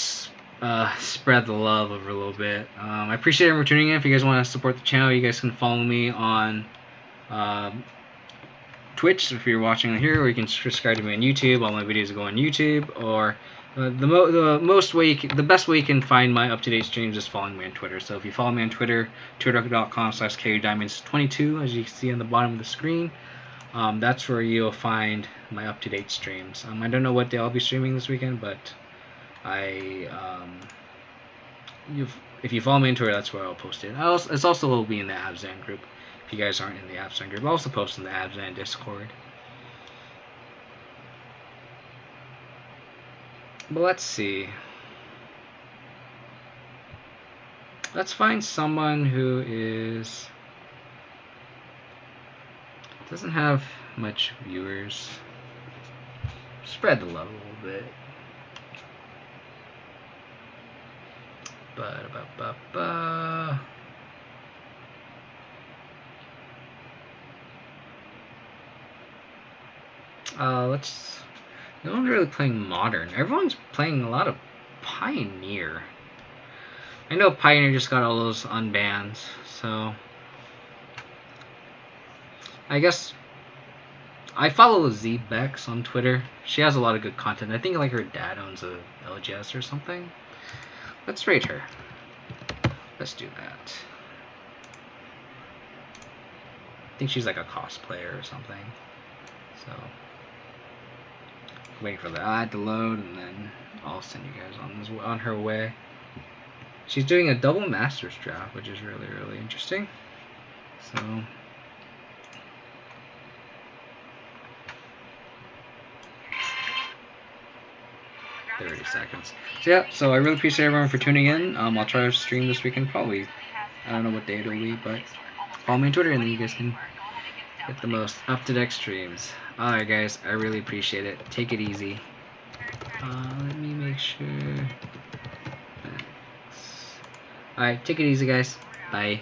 spread the love over a little bit. I appreciate everyone for tuning in. If you guys want to support the channel, you guys can follow me on Twitch if you're watching here, or you can subscribe to me on YouTube. All my videos go on YouTube, or the best way you can find my up-to-date streams is following me on Twitter. So if you follow me on Twitter, twitter.com/KUDiamonds22, as you can see on the bottom of the screen, that's where you'll find my up-to-date streams. I don't know what day I'll be streaming this weekend, but if you follow me on Twitter, that's where I'll post it. It's also will be in the Abzan group. If you guys aren't in the Abzan group, I'll also post in the Abzan Discord. But let's see. Let's find someone who doesn't have much viewers. Spread the love a little bit. Ba-da-ba-ba-ba. No one's really playing Modern. Everyone's playing a lot of Pioneer. I know Pioneer just got all those unbans, so I guess I follow Z-Bex on Twitter. She has a lot of good content. I think like her dad owns a LGS or something. Let's rate her. Let's do that. I think she's like a cosplayer or something. So wait for the ad to load, and then I'll send you guys on her way. She's doing a double Masters draft, which is really, really interesting. So 30 seconds. So yeah, so I really appreciate everyone for tuning in. I'll try to stream this weekend, probably. I don't know what day it'll be, but follow me on Twitter, and then you guys can get the most up-to-date streams. Alright guys, I really appreciate it. Take it easy. Let me make sure. Alright, take it easy guys. Bye.